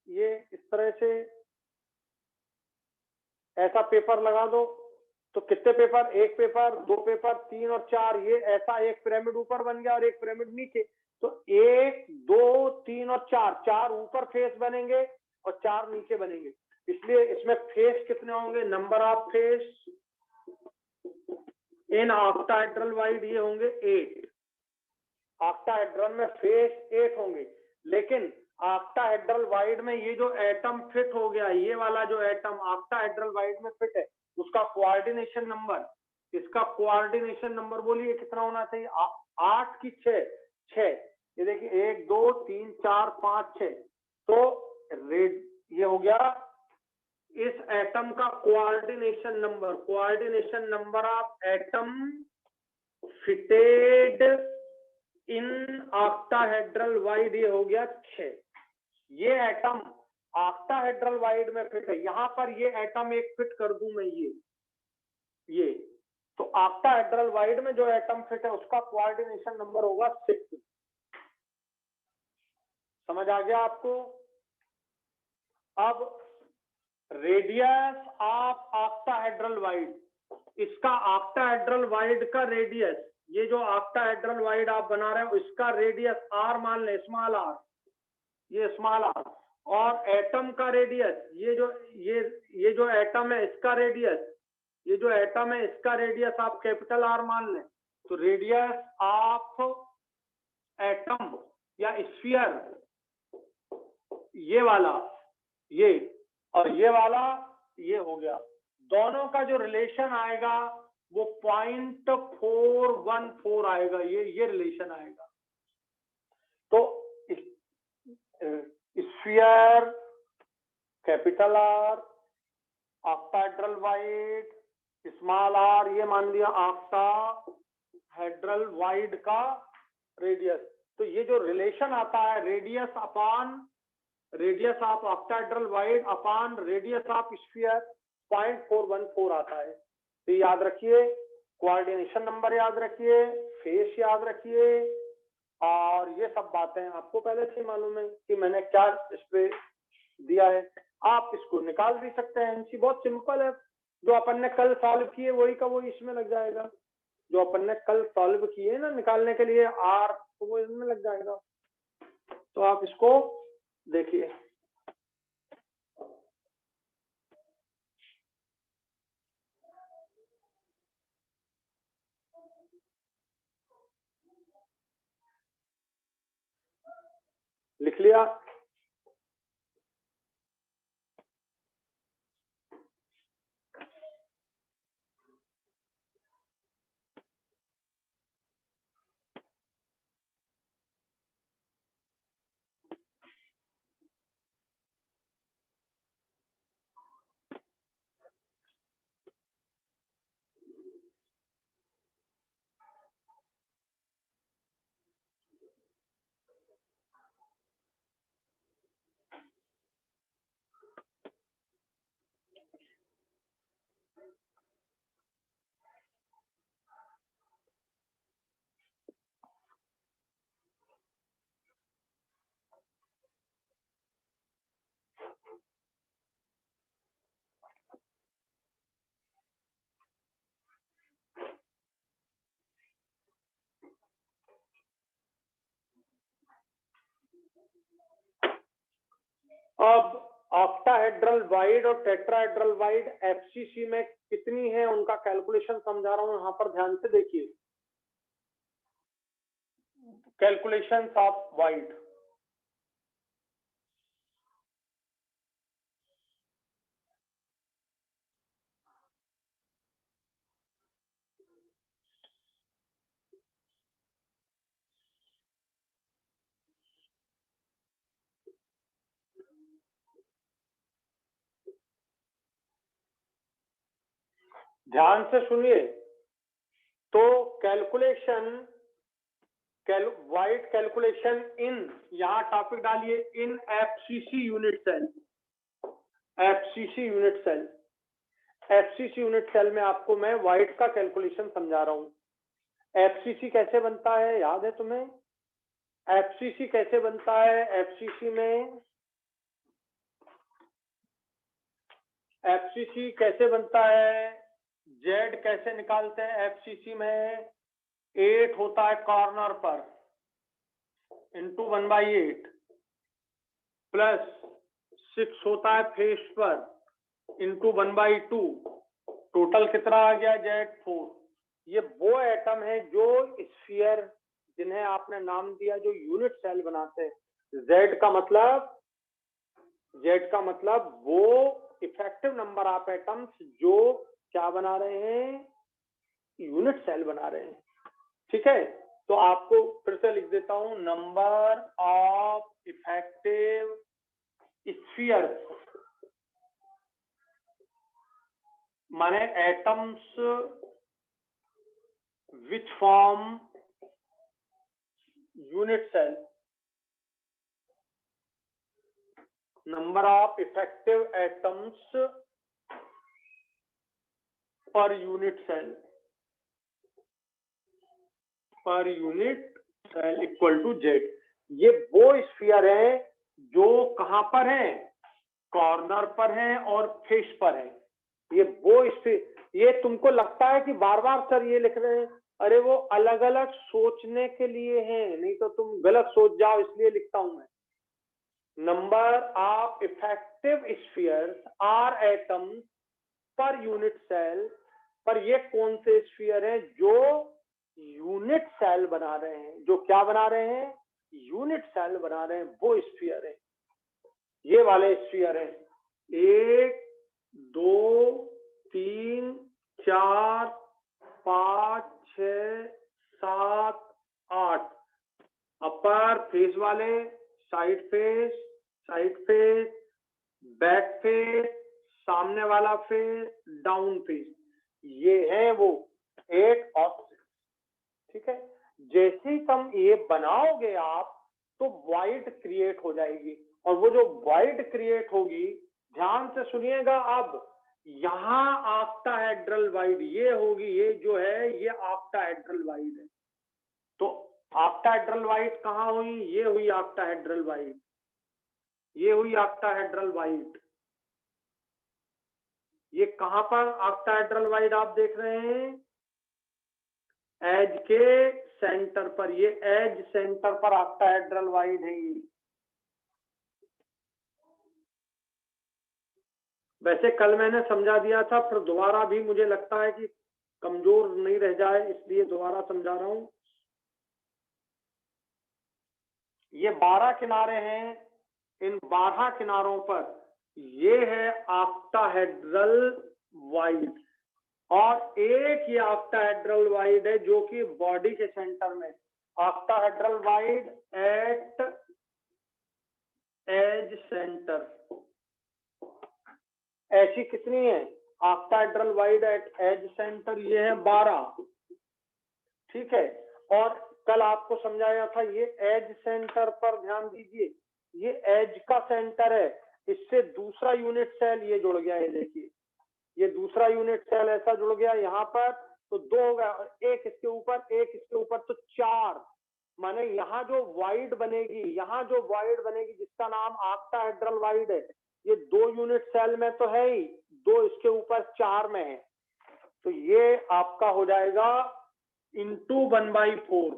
[SPEAKER 1] ये इस तरह से ऐसा पेपर लगा दो। तो कितने पेपर? एक पेपर, 2 पेपर, 3 और 4। ये ऐसा एक पिरामिड ऊपर बन गया और एक पिरामिड नीचे। तो 1 2 3 और 4, 4 ऊपर फेस बनेंगे और 4 नीचे बनेंगे। इसलिए इसमें फेस कितने होंगे? Number of face in octahedral wide ये होंगे 8। ऑक्टाहेड्रल में फेस 8 होंगे। लेकिन ऑक्टाहेड्रल वाइड में ये जो एटम फिट हो गया, ये वाला जो एटम ऑक्टाहेड्रल वाइड में फिट है, उसका कोऑर्डिनेशन नंबर, इसका कोऑर्डिनेशन नंबर बोलिए कितना होना चाहिए? 8 की 6। ये देखिए 1 2 3 4 5 6। तो रेड ये हो गया इस एटम का coordination number of atom fitted in octahedral wide, ये हो गया 6। ये एटम ऑक्टाहेड्रल वाइड में फिट है, यहां पर ये एटम एक फिट कर दूं मैं, ये तो ऑक्टाहेड्रल वाइड में जो एटम फिट है उसका कोऑर्डिनेशन नंबर होगा 6। समझ आ गया आपको? अब रेडियस ऑफ ऑक्टाहेड्रल वाइड, इसका ऑक्टाहेड्रल वाइड का रेडियस, ये जो ऑक्टाहेड्रल वाइड आप बना रहे हो इसका रेडियस आर मान ले, स्मॉल आर, ये स्मॉल आर, और एटम का रेडियस, ये जो एटम है इसका रेडियस, ये जो एटम है इसका रेडियस आप कैपिटल आर मान लें। तो रेडियस ऑफ एटम या स्फीयर, ये वाला, ये और ये वाला, ये हो गया, दोनों का जो रिलेशन आएगा वो 0.414 आएगा, ये रिलेशन आएगा। तो sphere capital R, octahedral void small R, ये मान लिया ऑक्टाहेड्रल वाइड का रेडियस। तो ये जो रिलेशन आता है radius of octahedral wide upon radius of sphere 0.414 आता है। तो याद रखिए, कोऑर्डिनेशन नंबर याद रखिए, फेस याद रखिए, और ये सब बातें आपको पहले से मालूम है कि मैंने क्या इस पे दिया है। आप इसको निकाल भी सकते हैं, एनसी बहुत सिंपल है, जो अपन ने कल सॉल्व किए वही का वही इसमें लग जाएगा, जो अपन ने कल सॉल्व किए ना निकालने के लिए आर, तो वो इसमें लग जाएगा। तो आप इसको देखिए, लिख लिया? अब ऑक्टाहेड्रल वाइड और टेट्राहेड्रल वाइड एफसीसी में कितनी है उनका कैलकुलेशन समझा रहा हूं, यहां पर ध्यान से देखिए। कैलकुलेशन ऑफ वाइड, ध्यान से सुनिए। तो कैलकुलेशन वाइड कैलकुलेशन इन, यहां टॉपिक डालिए, इन FCC unit cell, FCC unit cell, FCC unit cell में आपको मैं वाइड का कैलकुलेशन समझा रहा हूं। एफसीसी कैसे बनता है याद है तुम्हें? एफसीसी कैसे बनता है? एफसीसी कैसे बनता है? जेड कैसे निकालते हैं एफसीसी में? 8 होता है कॉर्नर पर इंटू 1/8 प्लस 6 होता है फेस पर इंटू 1/2, टोटल कितना आ गया? जेड 4। ये वो एटम है जो स्फीयर, जिन्हें आपने नाम दिया, जो यूनिट सेल बनाते हैं। जेड का मतलब वो इफेक्टिव नंबर ऑफ एटम्स जो क्या बना रहे हैं? यूनिट सेल बना रहे हैं। ठीक है, तो आपको फिर से लिख देता हूं, नंबर ऑफ इफेक्टिव स्फीयर माने atoms which form unit cell, number of effective atoms per unit cell equal to Z. ये वो स्फीयर है जो कहां पर है, कॉर्नर पर है और फेस पर है। ये वो ये तुमको लगता है कि बार बार सर ये लिख रहे हैं, अरे वो अलग अलग सोचने के लिए हैं, नहीं तो तुम गलत सोच जाओ, इसलिए लिखता हूं मैं। Number of effective spheres or atoms per unit cell. पर ये कौन से स्फीयर है जो यूनिट सेल बना रहे हैं, जो क्या बना रहे हैं, यूनिट सेल बना रहे हैं, वो स्फीयर है, ये वाले स्फीयर है। 1 2 3 4 5 6 7 8 अपर फेस वाले, साइड फेस, बैक फेस, सामने वाला फेस, डाउन फेस, ये है वो 8 और 6। ठीक है, जैसे ही तुम ये बनाओगे आप तो वाइड क्रिएट हो जाएगी, और वो जो वाइड क्रिएट होगी, ध्यान से सुनिएगा, अब यहां ऑक्टाहेड्रल वाइड ये होगी, ये जो है ये ऑक्टाहेड्रल वाइड है। तो ऑक्टाहेड्रल वाइड कहां हुई, ये हुई ऑक्टाहेड्रल वाइड, ये हुई ऑक्टाहेड्रल वाइड। ये कहां पर ऑक्टाहेड्रल वाइड आप देख रहे हैं, एज के सेंटर पर, ये एज सेंटर पर ऑक्टाहेड्रल वाइड है। वैसे कल मैंने समझा दिया था, फिर दोबारा भी मुझे लगता है कि कमजोर नहीं रह जाए, इसलिए दोबारा समझा रहा हूं। ये 12 किनारे हैं, इन 12 किनारों पर ये है ऑक्टाहेड्रल वाइड, और एक ये ऑक्टाहेड्रल वाइड है जो कि बॉडी के सेंटर में, octahedral void at edge centre. ऐसी कितनी है octahedral void at edge centre, ये है 12। ठीक है, और कल आपको समझाया था ये एज सेंटर पर ध्यान दीजिए, ये एज का सेंटर है, इससे दूसरा यूनिट सेल ये जुड़ गया है, देखिए ये दूसरा यूनिट सेल ऐसा जुड़ गया यहाँ पर, तो 2 हो गया, और एक इसके ऊपर, तो 4। माने यहाँ जो वाइड बनेगी, यहाँ जो वाइड बनेगी जिसका नाम ऑक्टाहेड्रल वाइड है, ये 2 यूनिट सेल में तो है ही, 2 इसके ऊपर 4 में है, तो ये आपका हो जाएगा इंटू 1/4,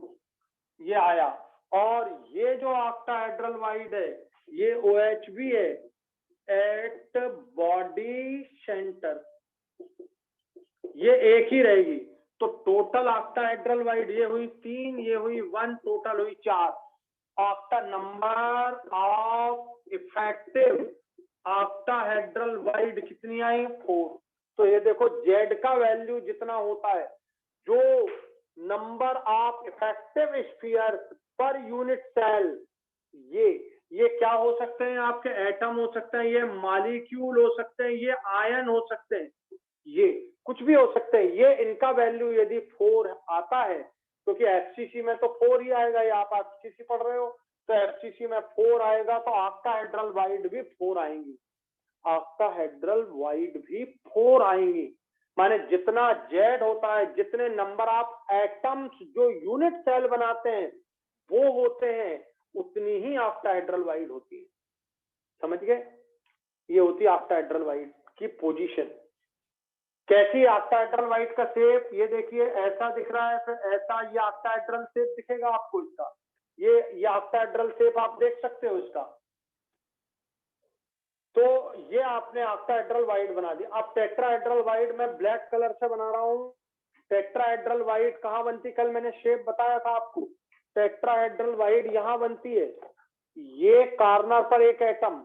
[SPEAKER 1] ये आया। और ये जो ऑक्टाहेड्रल वाइड है ये OH भी है एट बॉडी सेंटर, ये एक ही रहेगी। तो टोटल ऑक्टाहेड्रल वाइड ये हुई 3, ये हुई 1, टोटल हुई 4। Octa number of effective octahedral wide कितनी आई, 4। तो ये देखो जेड का वैल्यू जितना होता है, जो number of effective sphere per unit cell, ये क्या हो सकते हैं, आपके एटम हो सकते हैं, ये मॉलिक्यूल हो सकते हैं, ये आयन हो सकते हैं, ये कुछ भी हो सकते हैं, ये इनका वैल्यू यदि 4 आता है, क्योंकि एफसीसी में तो 4 ही आएगा, ये आप एफसीसी पढ़ रहे हो तो एफसीसी में 4 आएगा, तो ऑक्टाहेड्रल वाइड भी 4 आएंगी, ऑक्टाहेड्रल वाइड भी 4 आएंगी। माने जितना जेड होता है, जितने नंबर ऑफ एटम्स जो यूनिट सेल बनाते हैं वो होते हैं, उतनी ही ऑक्टाहेड्रल वाइड होती है। समझ गए, ये होती है ऑक्टाहेड्रल वाइड की पोजीशन। कैसी ऑक्टाहेड्रल वाइड का शेप, ये देखिए ऐसा दिख रहा है, फिर ऐसा, ये ऑक्टाहेड्रल शेप दिखेगा आपको इसका, ये ऑक्टाहेड्रल शेप आप देख सकते हो इसका। तो ये आपने ऑक्टाहेड्रल वाइड बना दी। अब टेट्राहेड्रल वाइड मैं ब्लैक कलर से बना रहा हूं। टेट्राहेड्रल वाइड कहां बनती, कल मैंने शेप बताया था आपको, टेट्राहेड्रल वाइड यहां बनती है, ये कॉर्नर पर एक एटम,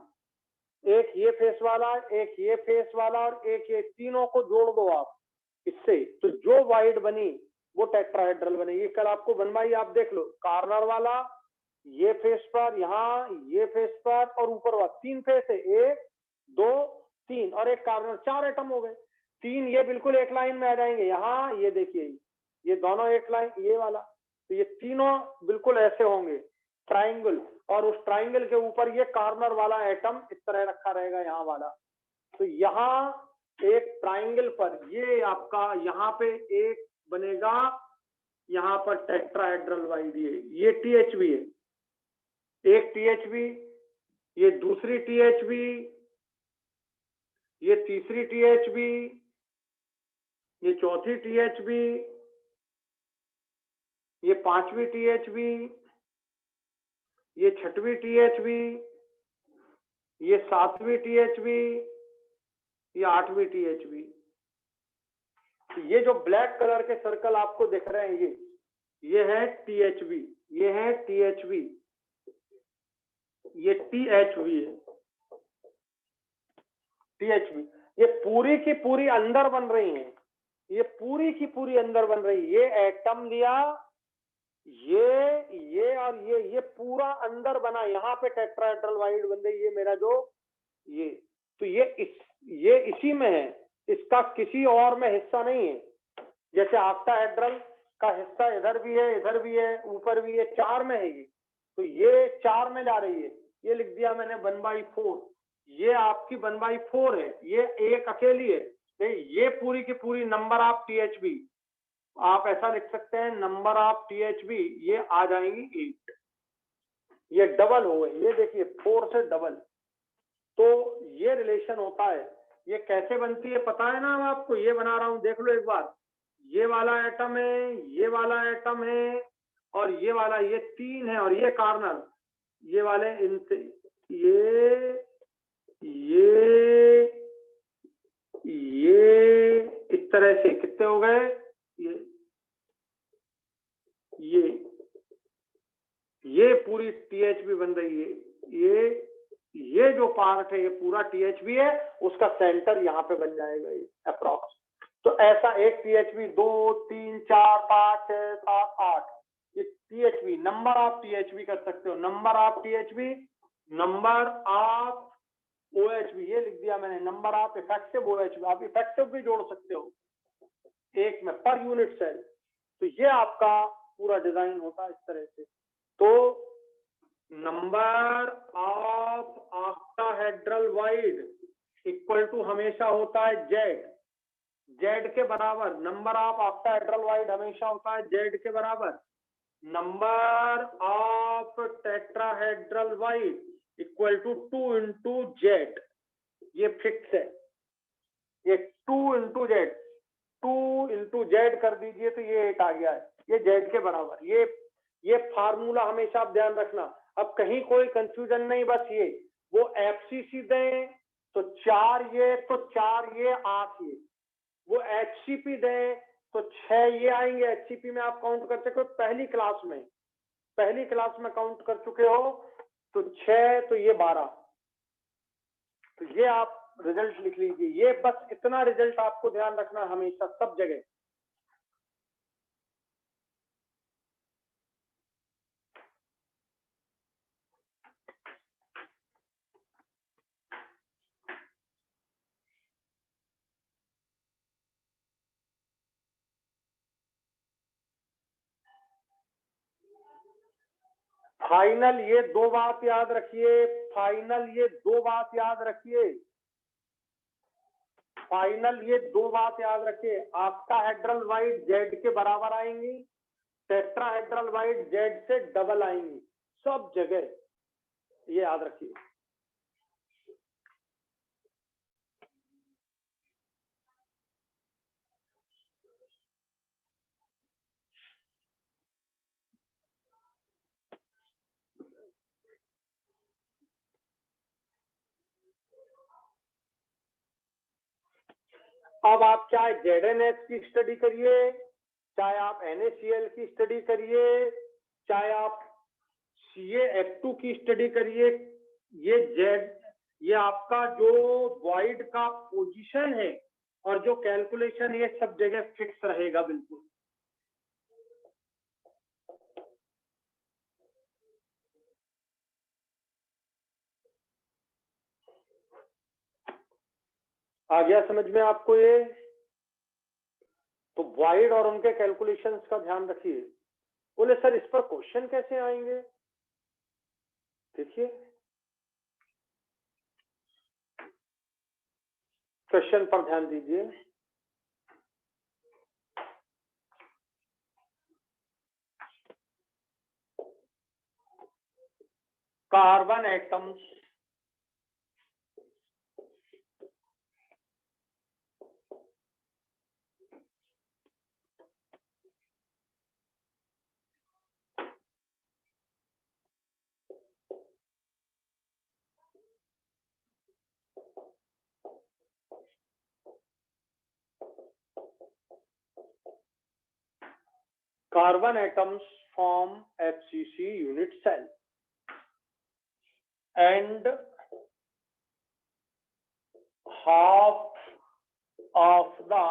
[SPEAKER 1] एक ये फेस वाला, एक ये फेस वाला, और एक ये, तीनों को जोड़ दो आप इससे, तो जो वाइड बनी वो टेट्राहेड्रल बनेगी। कल आपको बनवाई, आप देख लो, कॉर्नर वाला ये फेस पर, यहाँ ये फेस पर, और ऊपर वाला, 3 फेस है, 1 2 3, और एक कॉर्नर, 4 एटम हो गए। 3 ये बिल्कुल एक लाइन में आ जाएंगे, यहाँ ये देखिए ये दोनों एक लाइन, ये वाला, तो ये तीनों बिल्कुल ऐसे होंगे। ट्राइंगल, और उस ट्राइंगल के ऊपर ये कॉर्नर वाला एटम इस तरह रखा रहेगा यहाँ वाला। तो यहाँ एक ट्राइंगल पर ये आपका यहाँ पे एक बनेगा, यहाँ पर टेट्राहेड्रल वाइड, ये THB है, एक THB, ये दूसरी THB, ये तीसरी THB, ये चौथी THB, ये पांचवी THB, ये छठवीं THB, ये सातवीं THB, ये आठवीं THB। ये जो ब्लैक कलर के सर्कल आपको दिख रहे हैं ये है THB, ये है THB, ये THB है, THB। ये पूरी की पूरी अंदर बन रही हैं, ये पूरी की पूरी अंदर बन रही है। ये एटम लिया, ये और ये पूरा अंदर बना, यहाँ पे टेट्राहेड्रल वाइड बन रही, ये मेरा जो ये, तो ये इसी में है, इसका किसी और में हिस्सा नहीं है। जैसे ऑक्टाहेड्रल का हिस्सा इधर भी है, ऊपर भी है, 4 में है ये, तो ये 4 में जा रही है। ये लिख दिया मैंने 1/4, ये आपकी 1/4 है, ये एक अकेली है। नहीं, ये पूरी की पूरी नंबर ऑफ THB, आप ऐसा लिख सकते हैं नंबर ऑफ THB, ये आ जाएंगी 8, ये डबल हो गए, ये देखिए 4 से डबल। तो ये रिलेशन होता है। ये कैसे बनती है पता है ना आपको, ये बना रहा हूं, देख लो एक बार। ये वाला एटम है, ये वाला एटम है, और ये वाला, ये 3 है, और ये कॉर्नर, ये वाले इनसे ये इस तरह से कितने हो गए, ये पूरी THB बन रही है। ये जो पार्ट है ये पूरा THB है, उसका सेंटर यहाँ पे बन जाएगा ये अप्रॉक्स। तो ऐसा एक THB 2 3 4 5 6 7 8, ये THB, नंबर ऑफ THB कर सकते हो, number of THB, number of OHB, ये लिख दिया मैंने, नंबर ऑफ इफेक्टिव OHB, आप इफेक्टिव भी जोड़ सकते हो एक में पर यूनिट सेल। तो ये आपका पूरा डिजाइन होता है इस तरह से। तो number of octahedral void equal to हमेशा होता है Z के बराबर, नंबर ऑफ ऑक्टाहेड्रल वाइड हमेशा होता है Z के बराबर। Number of tetrahedral void equal to 2 into Z, ये फिक्स है, ये 2 इंटू Z कर दीजिए तो ये 8 आ गया है, ये Z के बराबर। ये फार्मूला हमेशा आप ध्यान रखना। अब कहीं कोई कंफ्यूजन नहीं, बस ये वो FCC दें तो 4 ये, तो 4 ये 8 ये, वो HCP दें तो 6 ये आएंगे। HCP में आप काउंट कर सकते हो, पहली क्लास में काउंट कर चुके हो, तो 6 तो ये 12, तो ये आप रिजल्ट लिख लीजिए। ये बस इतना रिजल्ट आपको ध्यान रखना हमेशा सब जगह। फाइनल ये 2 बात याद रखिए, फाइनल ये 2 बात याद रखिए, ऑक्टाहेड्रल वाइड Z के बराबर आएंगी, टेट्राहेड्रल वाइड Z से डबल आएंगी, सब जगह ये याद रखिए। अब आप चाहे ZNS की स्टडी करिए, चाहे आप NaCl की स्टडी करिए, चाहे आप CaF2 की स्टडी करिए, ये आपका जो वॉइड का पोजीशन है और जो कैलकुलेशन, ये सब जगह फिक्स रहेगा बिल्कुल। आ गया समझ में आपको ये? तो वॉइड और उनके कैलकुलेशंस का ध्यान रखिए। बोले सर इस पर क्वेश्चन कैसे आएंगे? देखिए क्वेश्चन पर ध्यान दीजिए। Carbon atoms carbon atoms form FCC unit cell and half of the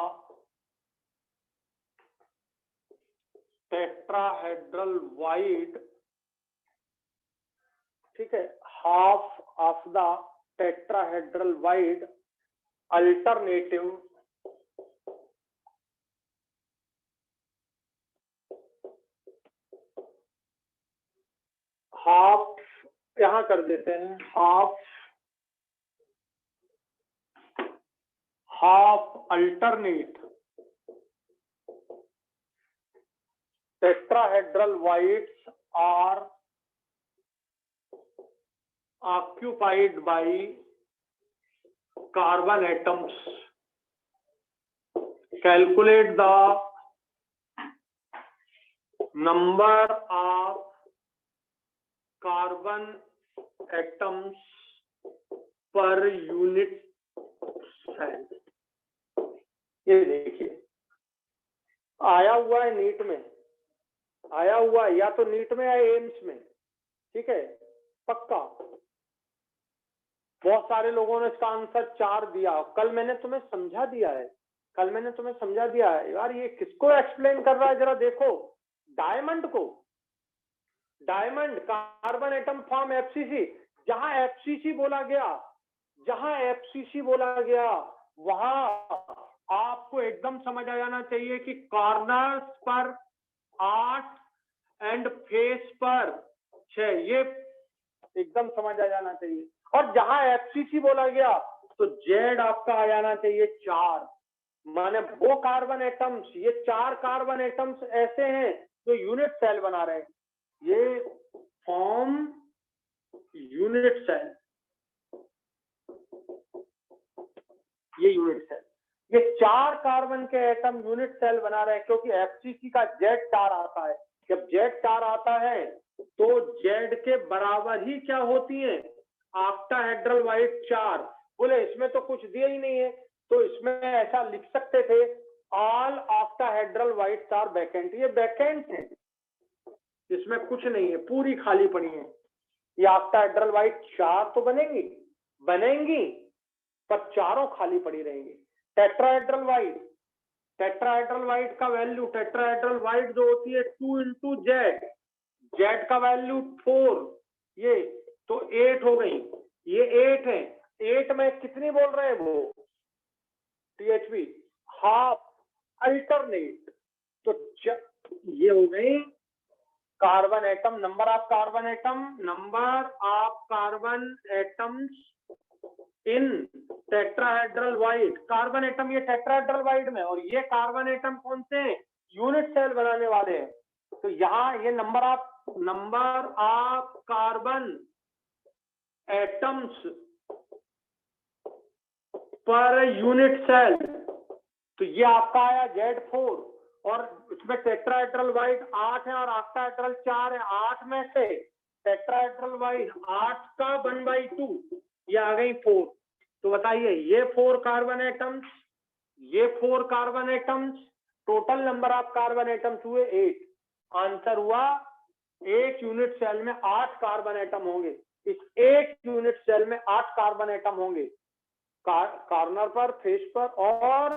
[SPEAKER 1] tetrahedral wide, ठीक है, half of the tetrahedral wide alternative half, यहां कर देते हैं half alternate tetrahedral whites are occupied by carbon atoms. Calculate the number of carbon atoms per unit cell. ये देखिए आया हुआ है नीट में, आया हुआ है या तो नीट में या एम्स में, ठीक है, पक्का। बहुत सारे लोगों ने इसका आंसर 4 दिया। कल मैंने तुम्हें समझा दिया है, कल मैंने तुम्हें समझा दिया है यार। ये किसको एक्सप्लेन कर रहा है जरा देखो, डायमंड को। Diamond carbon atom form FCC, जहां एफसीसी बोला गया, जहां एफसीसी बोला गया वहां आपको एकदम समझ आ जाना चाहिए कि कॉर्नर्स पर 8 एंड फेस पर 6, ये एकदम समझ आ जाना चाहिए। और जहां एफसीसी बोला गया तो जेड आपका आ जाना चाहिए 4, माने वो कार्बन एटम्स, ये 4 कार्बन एटम्स ऐसे हैं जो यूनिट सेल बना रहे हैं, ये फॉर्म यूनिट सेल, ये यूनिट सेल, ये 4 कार्बन के एटम यूनिट सेल बना रहे हैं। क्योंकि एफसीसी का जेड 4 आता है, जब जेड 4 आता है तो जेड के बराबर ही क्या होती है, ऑक्टाहेड्रल वाइड 4। बोले इसमें तो कुछ दिया ही नहीं है, तो इसमें ऐसा लिख सकते थे all octahedral voids are vacant. ये वैकेंट है, इसमें कुछ नहीं है, पूरी खाली पड़ी है। ये ऑक्टाहेड्रल वाइड 4 तो बनेंगी पर चारों खाली पड़ी रहेंगी। टेट्राहेड्रल वाइड, टेट्राहेड्रल वाइड का वैल्यू, टेट्राहेड्रल वाइड जो होती है 2 इंटू जेड, जेड का वैल्यू 4, ये तो 8 हो गई, ये 8 है। 8 में कितनी बोल रहे हैं वो, टीएचपी हाफ अल्टरनेट, तो ये हो गई carbon atom, number of carbon atoms in tetrahedral void. Carbon atom ये टेट्राहेड्रल वाइड में, और ये कार्बन एटम कौन से हैं, यूनिट सेल बनाने वाले हैं। तो यहाँ ये number of carbon atoms per unit cell, तो ये आपका आया Z4, और इसमें टेट्राहेड्रल वाइड 8 है और ऑक्टाहेड्रल 4 है। 8 में से टेट्राहेड्रल वाइड 8 का 1/2, ये आ गई 4। तो बताइए ये 4 कार्बन एटम्स, ये 4 carbon atoms, total number of carbon atoms हुए 8। आंसर हुआ एक यूनिट सेल में 8 कार्बन एटम होंगे। इस एक यूनिट सेल में 8 कार्बन एटम होंगे, कॉर्नर पर, फेस पर और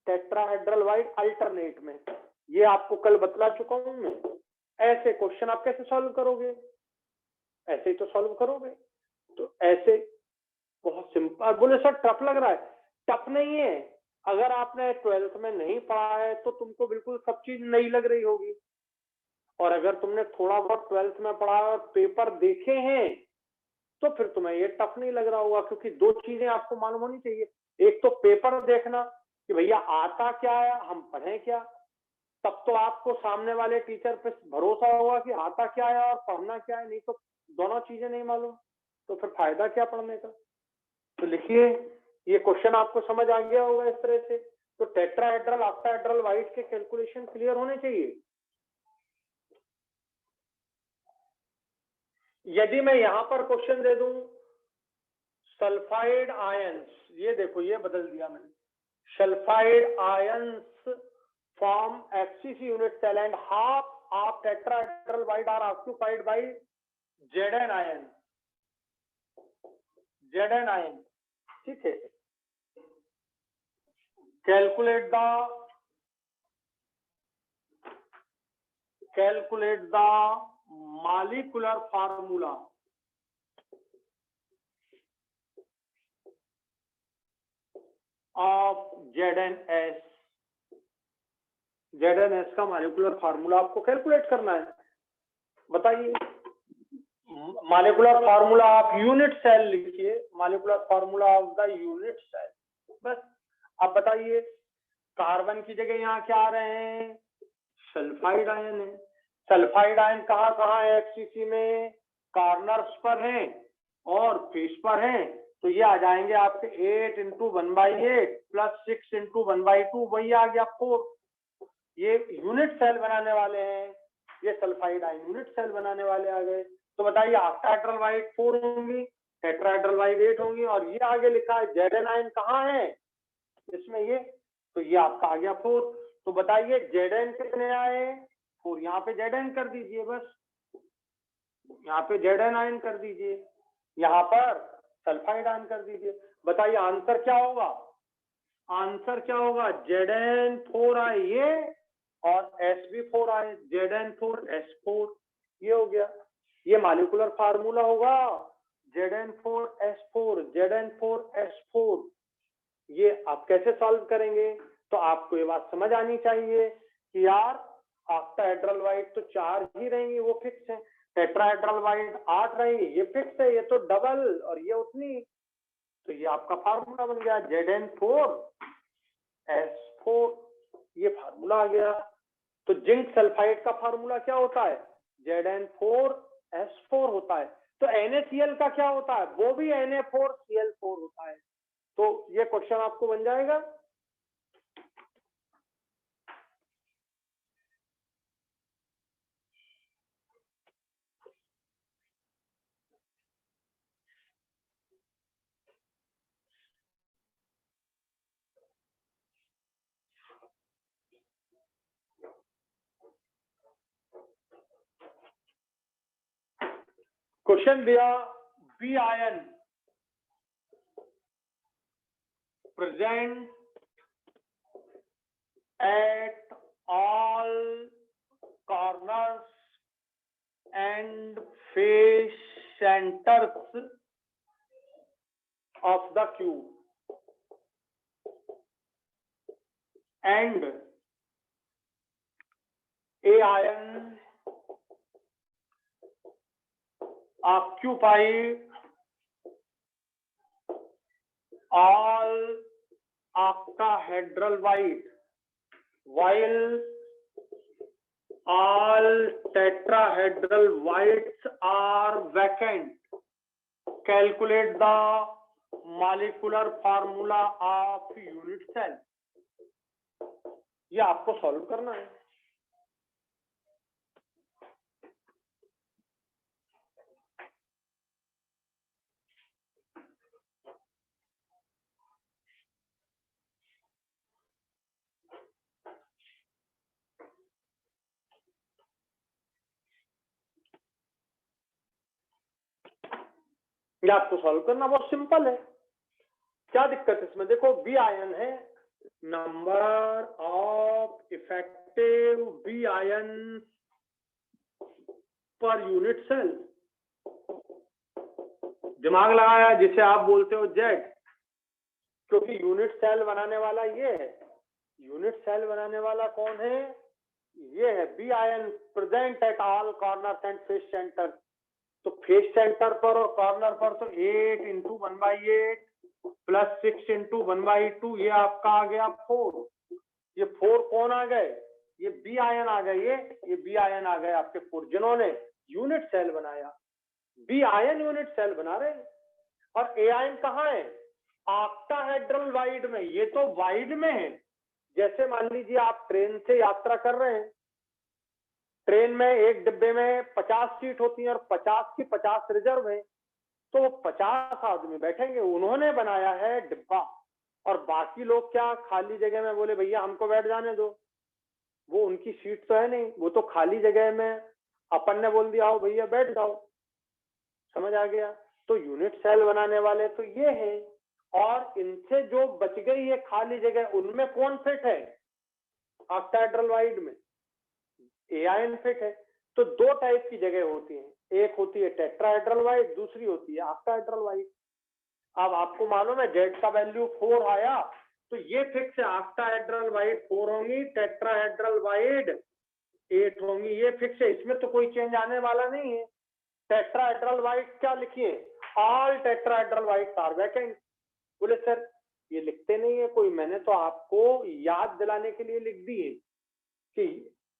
[SPEAKER 1] टेट्राहेड्रल वाइड अल्टरनेट में। ये आपको कल बतला चुका हूं मैं। ऐसे क्वेश्चन आप कैसे सॉल्व करोगे, ऐसे ही तो सॉल्व करोगे। तो ऐसे बहुत सिंपल। बोले सर टफ लग रहा है, टफ नहीं है। अगर आपने 12th में नहीं पढ़ा है तो तुमको बिल्कुल सब चीज नई लग रही होगी, और अगर तुमने थोड़ा बहुत 12th में पढ़ा और पेपर देखे हैं तो फिर तुम्हें ये टफ नहीं लग रहा होगा, क्योंकि दो चीजें आपको मालूम होनी चाहिए। एक तो पेपर देखना कि भैया आता क्या है, हम पढ़ें क्या, तब तो आपको सामने वाले टीचर पे भरोसा होगा कि आता क्या है और पढ़ना क्या है। नहीं तो दोनों चीजें नहीं मालूम तो फिर फायदा क्या पढ़ने का। तो लिखिए, ये क्वेश्चन आपको समझ आ गया होगा इस तरह से। तो टेट्राहेड्रल ऑक्टाहेड्रल वाइट के कैलकुलेशन क्लियर होने चाहिए। यदि मैं यहां पर क्वेश्चन दे दूं सल्फाइड आयंस, ये देखो ये बदल दिया मैंने, sulphide ions form FCC unit cell and half of tetrahedral white are occupied by Zn ion, Zn ion, ठीक है। calculate the molecular formula of ZnS। ZnS का मॉलिक्यूलर फार्मूला आपको कैलकुलेट करना है। बताइए, molecular formula of unit cell लिखिए, molecular formula of the unit cell. बस अब बताइए, कार्बन की जगह यहाँ क्या आ रहे हैं, सल्फाइड आयन है। सल्फाइड आयन कहाँ कहाँ है एफसीसी में, कॉर्नर्स पर हैं और फेस पर हैं। तो ये आ जाएंगे आपके 8 × 1/8 + 6 × 1/2, वही आ गया 4। ये यूनिट सेल बनाने वाले हैं, ये सल्फाइड आयन यूनिट सेल बनाने वाले आ गए। तो बताइए, ऑक्टाहेड्रल वाइट 4 होंगी, टेट्राहेड्रल वाइट 8 होंगी, और ये आगे लिखा है Zn आयन कहाँ है इसमें, ये तो ये आपका आ गया 4। तो बताइए Zn कितने आए, 4। यहाँ पे Zn कर दीजिए, बस यहाँ पे Zn आयन कर दीजिए, यहाँ पर सल्फाइड आयन कर दीजिए। बताइए आंसर क्या होगा, आंसर क्या होगा, Zn4 आए ये और S भी 4 आए, Zn4S4, ये हो गया। ये मॉलिक्यूलर फार्मूला होगा Zn4S4, Zn4S4। ये आप कैसे सॉल्व करेंगे, तो आपको ये बात समझ आनी चाहिए कि यार ऑक्टाहेड्रल वाइट तो 4 ही रहेंगी, वो फिक्स है। टेट्राहेड्रल वाइट 8 रहेंगी, ये फिक्स है, ये तो डबल और ये उतनी। तो ये आपका फार्मूला बन गया Zn4S4, ये फार्मूला आ गया। तो जिंक सल्फाइड का फार्मूला क्या होता है, Zn4S4 होता है। तो NaCl का क्या होता है, वो भी Na4Cl4 होता है। तो ये क्वेश्चन आपको बन जाएगा। क्वेश्चन दिया, B ion present at all corners and face centers of the cube and A ion occupy all octahedral white while all tetrahedral whites are vacant. Calculate the molecular formula of unit cell. ये आपको सॉल्व करना है। ये आपको सॉल्व करना बहुत सिंपल है। क्या दिक्कत है इसमें, देखो बी आयन है, number of effective B ion per unit cell. दिमाग लगाया, जिसे आप बोलते हो जेड, क्योंकि यूनिट सेल बनाने वाला ये है। यूनिट सेल बनाने वाला कौन है, ये है B ion present at all corner and face centre. तो फेस सेंटर पर और कॉर्नर पर तो 8 इंटू 1/8 प्लस 6 इंटू 1/2, ये आपका आ गया 4। ये 4 कौन आ गए? ये बी आयन आ गए। ये बी आयन आ गए आपके 4, जिन्होंने यूनिट सेल बनाया। बी आयन यूनिट सेल बना रहे हैं। और ए आयन कहाँ है? ऑक्टाहेड्रल वाइड में। ये तो वाइड में है। जैसे मान लीजिए आप ट्रेन से यात्रा कर रहे हैं, ट्रेन में एक डिब्बे में 50 सीट होती है और 50 की 50 रिजर्व है, तो 50 आदमी बैठेंगे। उन्होंने बनाया है डिब्बा, और बाकी लोग क्या खाली जगह में बोले भैया हमको बैठ जाने दो, वो उनकी सीट तो है नहीं, वो तो खाली जगह में अपन ने बोल दिया हो भैया बैठ जाओ। समझ आ गया? तो यूनिट सेल बनाने वाले तो ये हैं, और इनसे जो बच गई है खाली जगह, उनमें कौन फिट है? ऑक्टाहेड्रल वाइड में ए आयन फिट है। तो दो टाइप की जगह होती है, एक होती है टेट्राहेड्रल वाइड, दूसरी होती है ऑक्टाहेड्रल वाइड। अब आपको मालूम है जेड का वैल्यू 4 आया, तो ये फिक्स है, ऑक्टाहेड्रल वाइड 4 होंगी, टेट्राहेड्रल वाइड 8 होंगी, ये फिक्स है, इसमें तो कोई चेंज आने वाला नहीं है। टेट्राहेड्रल वाइड क्या लिखिए? All tetrahedral void are vacant. बोले सर ये लिखते नहीं है कोई, मैंने तो आपको याद दिलाने के लिए लिख दी है कि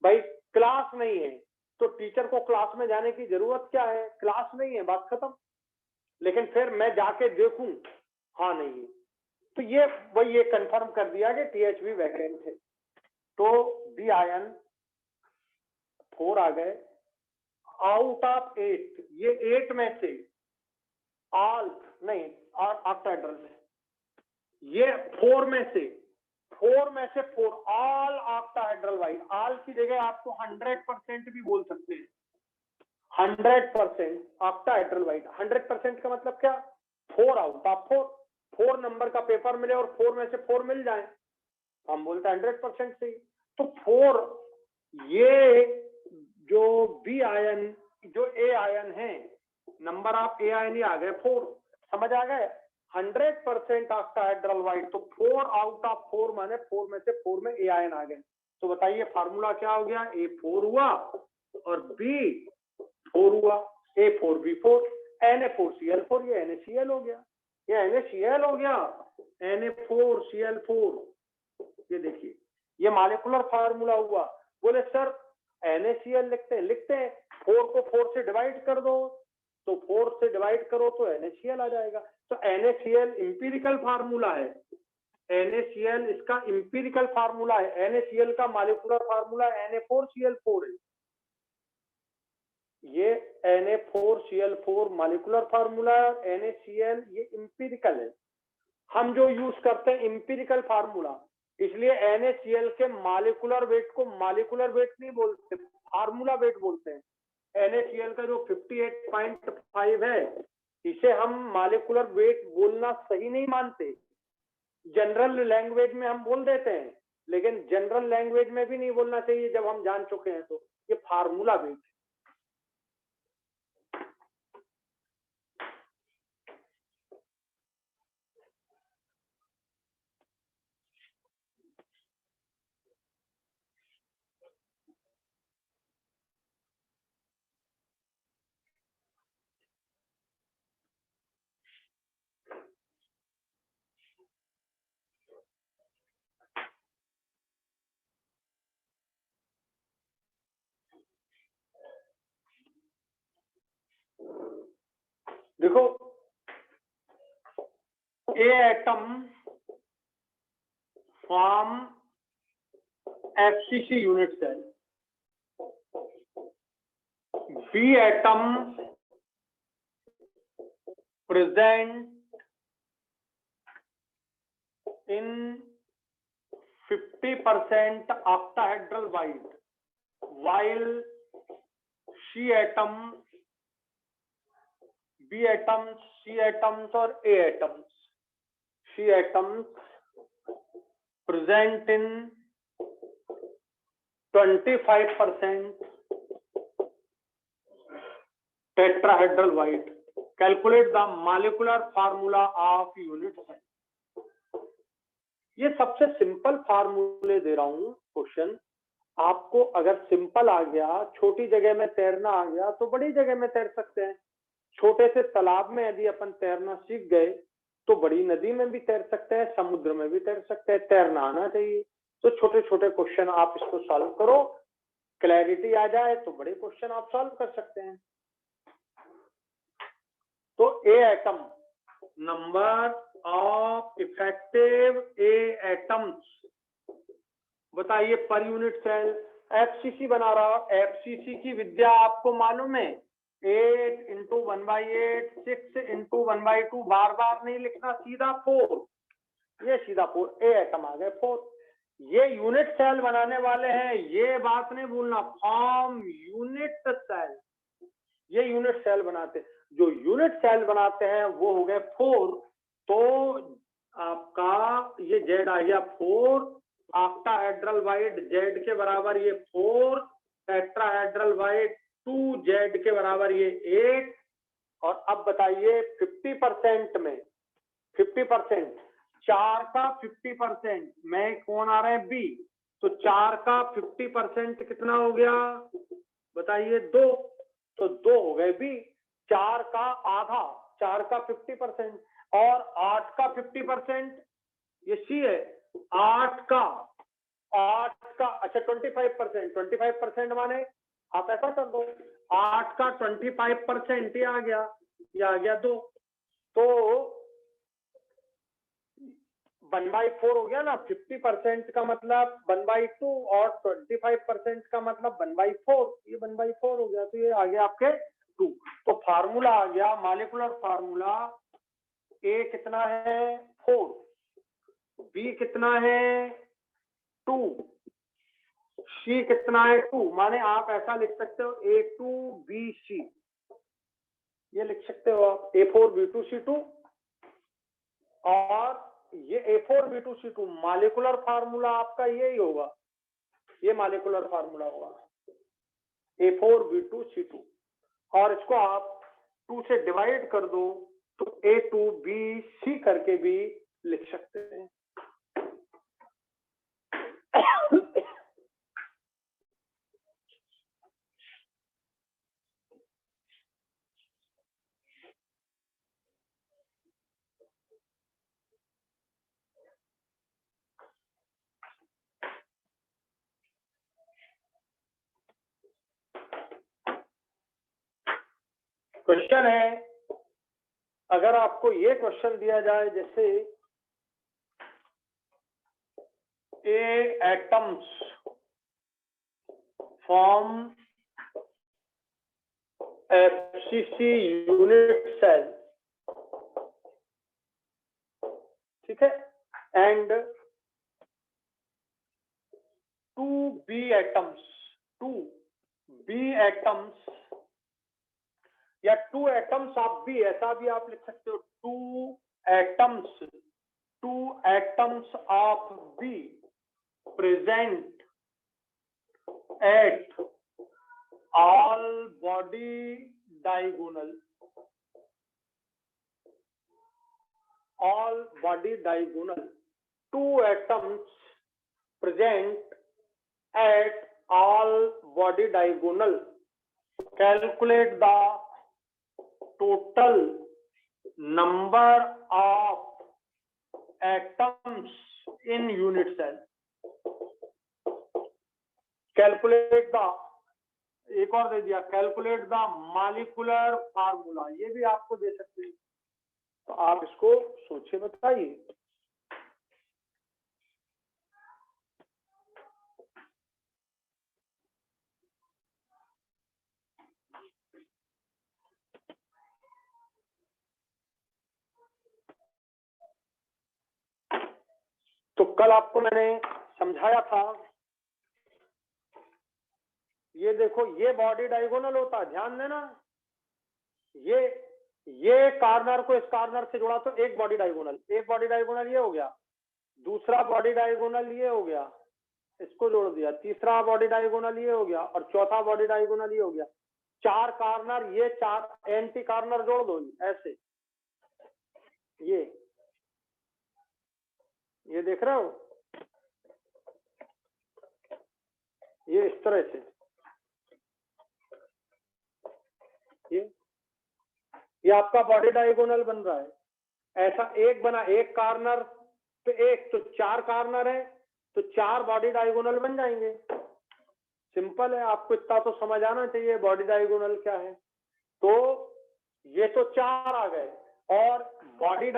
[SPEAKER 1] भाई क्लास नहीं है, तो टीचर को क्लास में जाने की जरूरत क्या है? क्लास नहीं है, बात खत्म। लेकिन फिर मैं जाके देखूं, हाँ नहीं है, तो ये वही ये कंफर्म कर दिया कि टीएचवी वैकेंट है। तो बी आयन 4 आ गए आउट ऑफ 8। ये 8 में से ऑल नहीं, ऑक्टाहेड्रल में ये 4 में से 4 ऑल ऑक्टाहेड्रल वाइड। ऑल की जगह आपको 100% भी बोल सकते हैं। 100% ऑक्टाहेड्रल वाइड। 100% का मतलब क्या? 4 आउट ऑफ 4। 4 नंबर का पेपर मिले और 4 में से 4 मिल जाए, हम बोलते हैं 100% सही। तो 4 ये जो बी आयन जो ए आयन है, नंबर ऑफ ए आयन ही आ गए 4। समझ आ गए? 100% ऑक्टाहेड्रल वाइड, तो 4 आउट ऑफ 4 माने 4 में से 4 में ए आयन आ गए। तो बताइए फार्मूला क्या हो गया? ए 4 हुआ और बी 4 हुआ। A4B4 Na4Cl4, ये NaCl हो गया, ये NaCl हो गया, Na4Cl4। ये देखिए ये मॉलिक्यूलर फार्मूला हुआ। बोले सर NaCl लिखते हैं 4 को 4 से डिवाइड कर दो, तो 4 से डिवाइड करो तो NaCl आ जाएगा। तो NaCl इंपीरिकल फार्मूला है, NaCl इसका इंपीरिकल फार्मूला है, NaCl का मॉलिक्यूलर फार्मूला Na4Cl4 है। ये Na4Cl4 मॉलिक्यूलर फार्मूला है, NaCl ये इंपीरिकल है। हम जो यूज करते हैं इंपीरिकल फार्मूला, इसलिए NaCl के मॉलिक्यूलर वेट को मॉलिक्यूलर वेट नहीं बोलते, फार्मूला वेट बोलते हैं। NaCl का जो 58.5 है, इसे हम मॉलिक्यूलर वेट बोलना सही नहीं मानते। जनरल लैंग्वेज में हम बोल देते हैं, लेकिन जनरल लैंग्वेज में भी नहीं बोलना चाहिए जब हम जान चुके हैं। तो ये फार्मूला वेट है। देखो A atom form FCC unit cell, B atom present in 50% octahedral wide, while C atoms, B atoms, C atoms और A atoms, C atoms present in 25% tetrahedral wide. Calculate the molecular formula of unit cell. ये सबसे सिंपल फार्मूले दे रहा हूं क्वेश्चन, आपको अगर सिंपल आ गया, छोटी जगह में तैरना आ गया, तो बड़ी जगह में तैर सकते हैं। छोटे से तालाब में यदि अपन तैरना सीख गए तो बड़ी नदी में भी तैर सकते हैं, समुद्र में भी तैर सकते हैं। तैरना आना चाहिए। तो छोटे छोटे क्वेश्चन आप इसको सॉल्व करो, क्लैरिटी आ जाए तो बड़े क्वेश्चन आप सॉल्व कर सकते हैं। तो A atom, number of effective A atoms, बताइए पर यूनिट सेल। एफसीसी बना रहा हूं, एफसीसी की विद्या आपको मालूम है, 8 इंटू 1/8, 6 इंटू 1/2, बार बार नहीं लिखना, सीधा 4, ये सीधा 4, ए एटम आ गए 4। ये यूनिट सेल बनाने वाले हैं, ये बात नहीं भूलना, फॉर्म यूनिट सेल, ये यूनिट सेल बनाते हैं। जो यूनिट सेल बनाते हैं वो हो गए 4। तो आपका ये जेड आ गया 4, ऑक्टाहेड्रल वाइड जेड के बराबर ये 4, टेट्राहेड्रल वाइड 2 जेड के बराबर ये 8। और अब बताइए 50% में 50%, 4 का 50% में कौन आ रहे हैं, बी। तो 4 का 50% कितना हो गया, बताइए 2। तो 2 हो गए बी। 4 का आधा, 4 का 50%, और 8 का 50% ये सी है। 8 का अच्छा 25%, 25% माने आप ऐसा कर दो, 8 का 25% ये आ गया, ये आ गया 2। तो 1/4 हो गया ना, 50% का मतलब 1/2 और 25% का मतलब 1/4, ये 1/4 हो गया। तो ये आ गया आपके 2। तो फार्मूला आ गया, मॉलिक्यूलर फार्मूला, ए कितना है 4, बी कितना है 2, सी कितना है 2। माने आप ऐसा लिख सकते हो A2BC, ये लिख सकते हो आप, A4B2C2। और ये A4B2C2 मॉलिक्यूलर फार्मूला आपका यही होगा, ये मॉलिक्यूलर फार्मूला होगा A4B2C2। और इसको आप 2 से डिवाइड कर दो तो A2BC करके भी लिख सकते हैं। क्वेश्चन है, अगर आपको ये क्वेश्चन दिया जाए जैसे A atoms form FCC unit cell, ठीक है, and 2B atoms, 2B atoms या 2 एटम्स, आप भी ऐसा भी आप लिख सकते हो, 2 atoms of be present at all body diagonal, all body diagonal, 2 atoms present at all body diagonal, calculate the total number of atoms in unit cell, calculate the, एक और दे दिया, कैलकुलेट द मॉलिक्यूलर फार्मूला, ये भी आपको दे सकते हैं। तो आप इसको सोचिए, बताइए। तो कल आपको मैंने समझाया था, ये देखो ये बॉडी डायगोनल होता है, ध्यान देना, ये कार्नर को इस कार्नर से जोड़ा तो एक बॉडी डायगोनल, एक बॉडी डायगोनल ये हो गया, दूसरा बॉडी डायगोनल ये हो गया, इसको जोड़ दिया, तीसरा बॉडी डायगोनल ये हो गया, और चौथा बॉडी डायगोनल ये हो गया। 4 कार्नर, ये 4 एंटी कार्नर जोड़ दो ऐसे, ये देख रहे हो, ये इस तरह से, ये आपका बॉडी डायगोनल बन रहा है। ऐसा एक बना, एक कार्नर पे एक, तो 4 कार्नर है, तो 4 बॉडी डायगोनल बन जाएंगे। सिंपल है, आपको इतना तो समझ आना चाहिए बॉडी डायगोनल क्या है। तो ये तो 4 आ गए, और बॉडी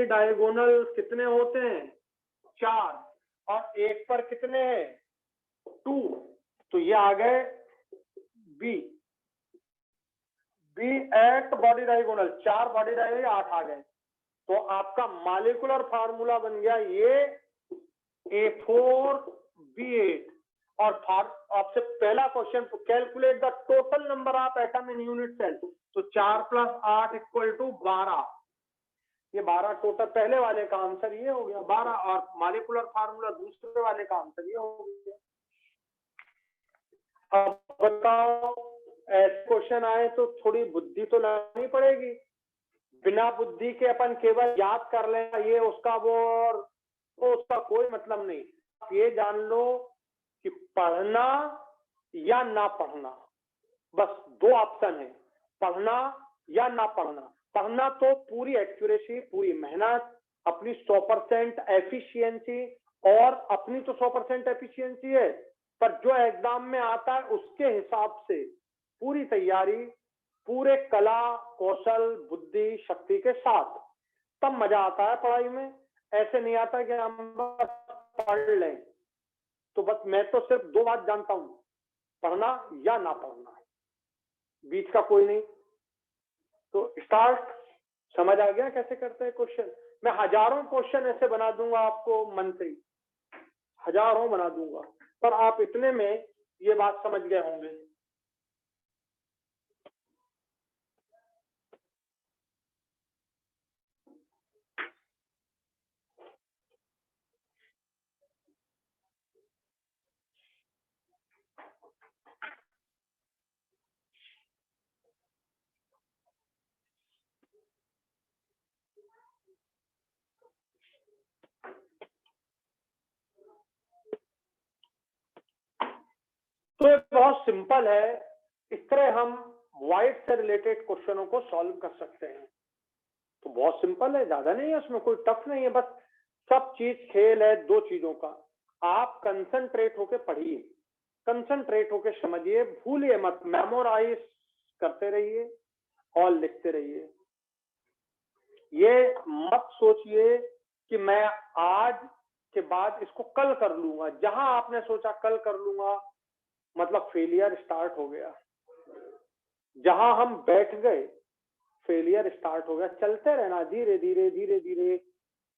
[SPEAKER 1] डायगोनल कितने होते हैं? 4, और एक पर कितने हैं? 2, तो ये आ गए B at body diagonal, 4 body diagonal 8 आ गए। तो आपका मॉलिक्यूलर फार्मूला बन गया ये A4B8। और आपसे पहला question, calculate the total number of atom in unit cell, तो 4 + 8 = 12। ये 12 टोटल पहले वाले का आंसर ये हो गया 12, और मॉलिक्यूलर फार्मूला दूसरे वाले का आंसर ये हो गया। अब बताओ, ऐसे क्वेश्चन आए तो थोड़ी बुद्धि तो लगानी पड़ेगी। बिना बुद्धि के अपन केवल याद कर लें ये उसका वो, और तो उसका कोई मतलब नहीं। आप ये जान लो कि पढ़ना या ना पढ़ना, बस 2 ऑप्शन है, पढ़ना या ना पढ़ना। पढ़ना तो पूरी एक्यूरेसी, पूरी मेहनत, अपनी 100% एफिशिएंसी, और अपनी तो 100% एफिशिएंसी है, पर जो एग्जाम में आता है उसके हिसाब से पूरी तैयारी, पूरे कला कौशल बुद्धि शक्ति के साथ, तब मजा आता है पढ़ाई में। ऐसे नहीं आता कि हम बस पढ़ लें। तो बस मैं तो सिर्फ 2 बात जानता हूं, पढ़ना या ना पढ़ना, बीच का कोई नहीं। तो स्टार्ट, समझ आ गया कैसे करते हैं क्वेश्चन? मैं हजारों क्वेश्चन ऐसे बना दूंगा आपको, मन से ही हजारों बना दूंगा, पर आप इतने में ये बात समझ गए होंगे। तो ये बहुत सिंपल है, इस तरह हम वाइड से रिलेटेड क्वेश्चनों को सॉल्व कर सकते हैं। तो बहुत सिंपल है, ज्यादा नहीं है, उसमें कोई टफ नहीं है, बस सब चीज खेल है 2 चीजों का। आप कंसंट्रेट होके पढ़िए, कंसंट्रेट होके समझिए, भूलिए मत, मेमोराइज करते रहिए और लिखते रहिए। ये मत सोचिए कि मैं आज के बाद इसको कल कर लूंगा। जहां आपने सोचा कल कर लूंगा, मतलब फेलियर स्टार्ट हो गया। जहां हम बैठ गए, फेलियर स्टार्ट हो गया। चलते रहना, धीरे धीरे धीरे धीरे,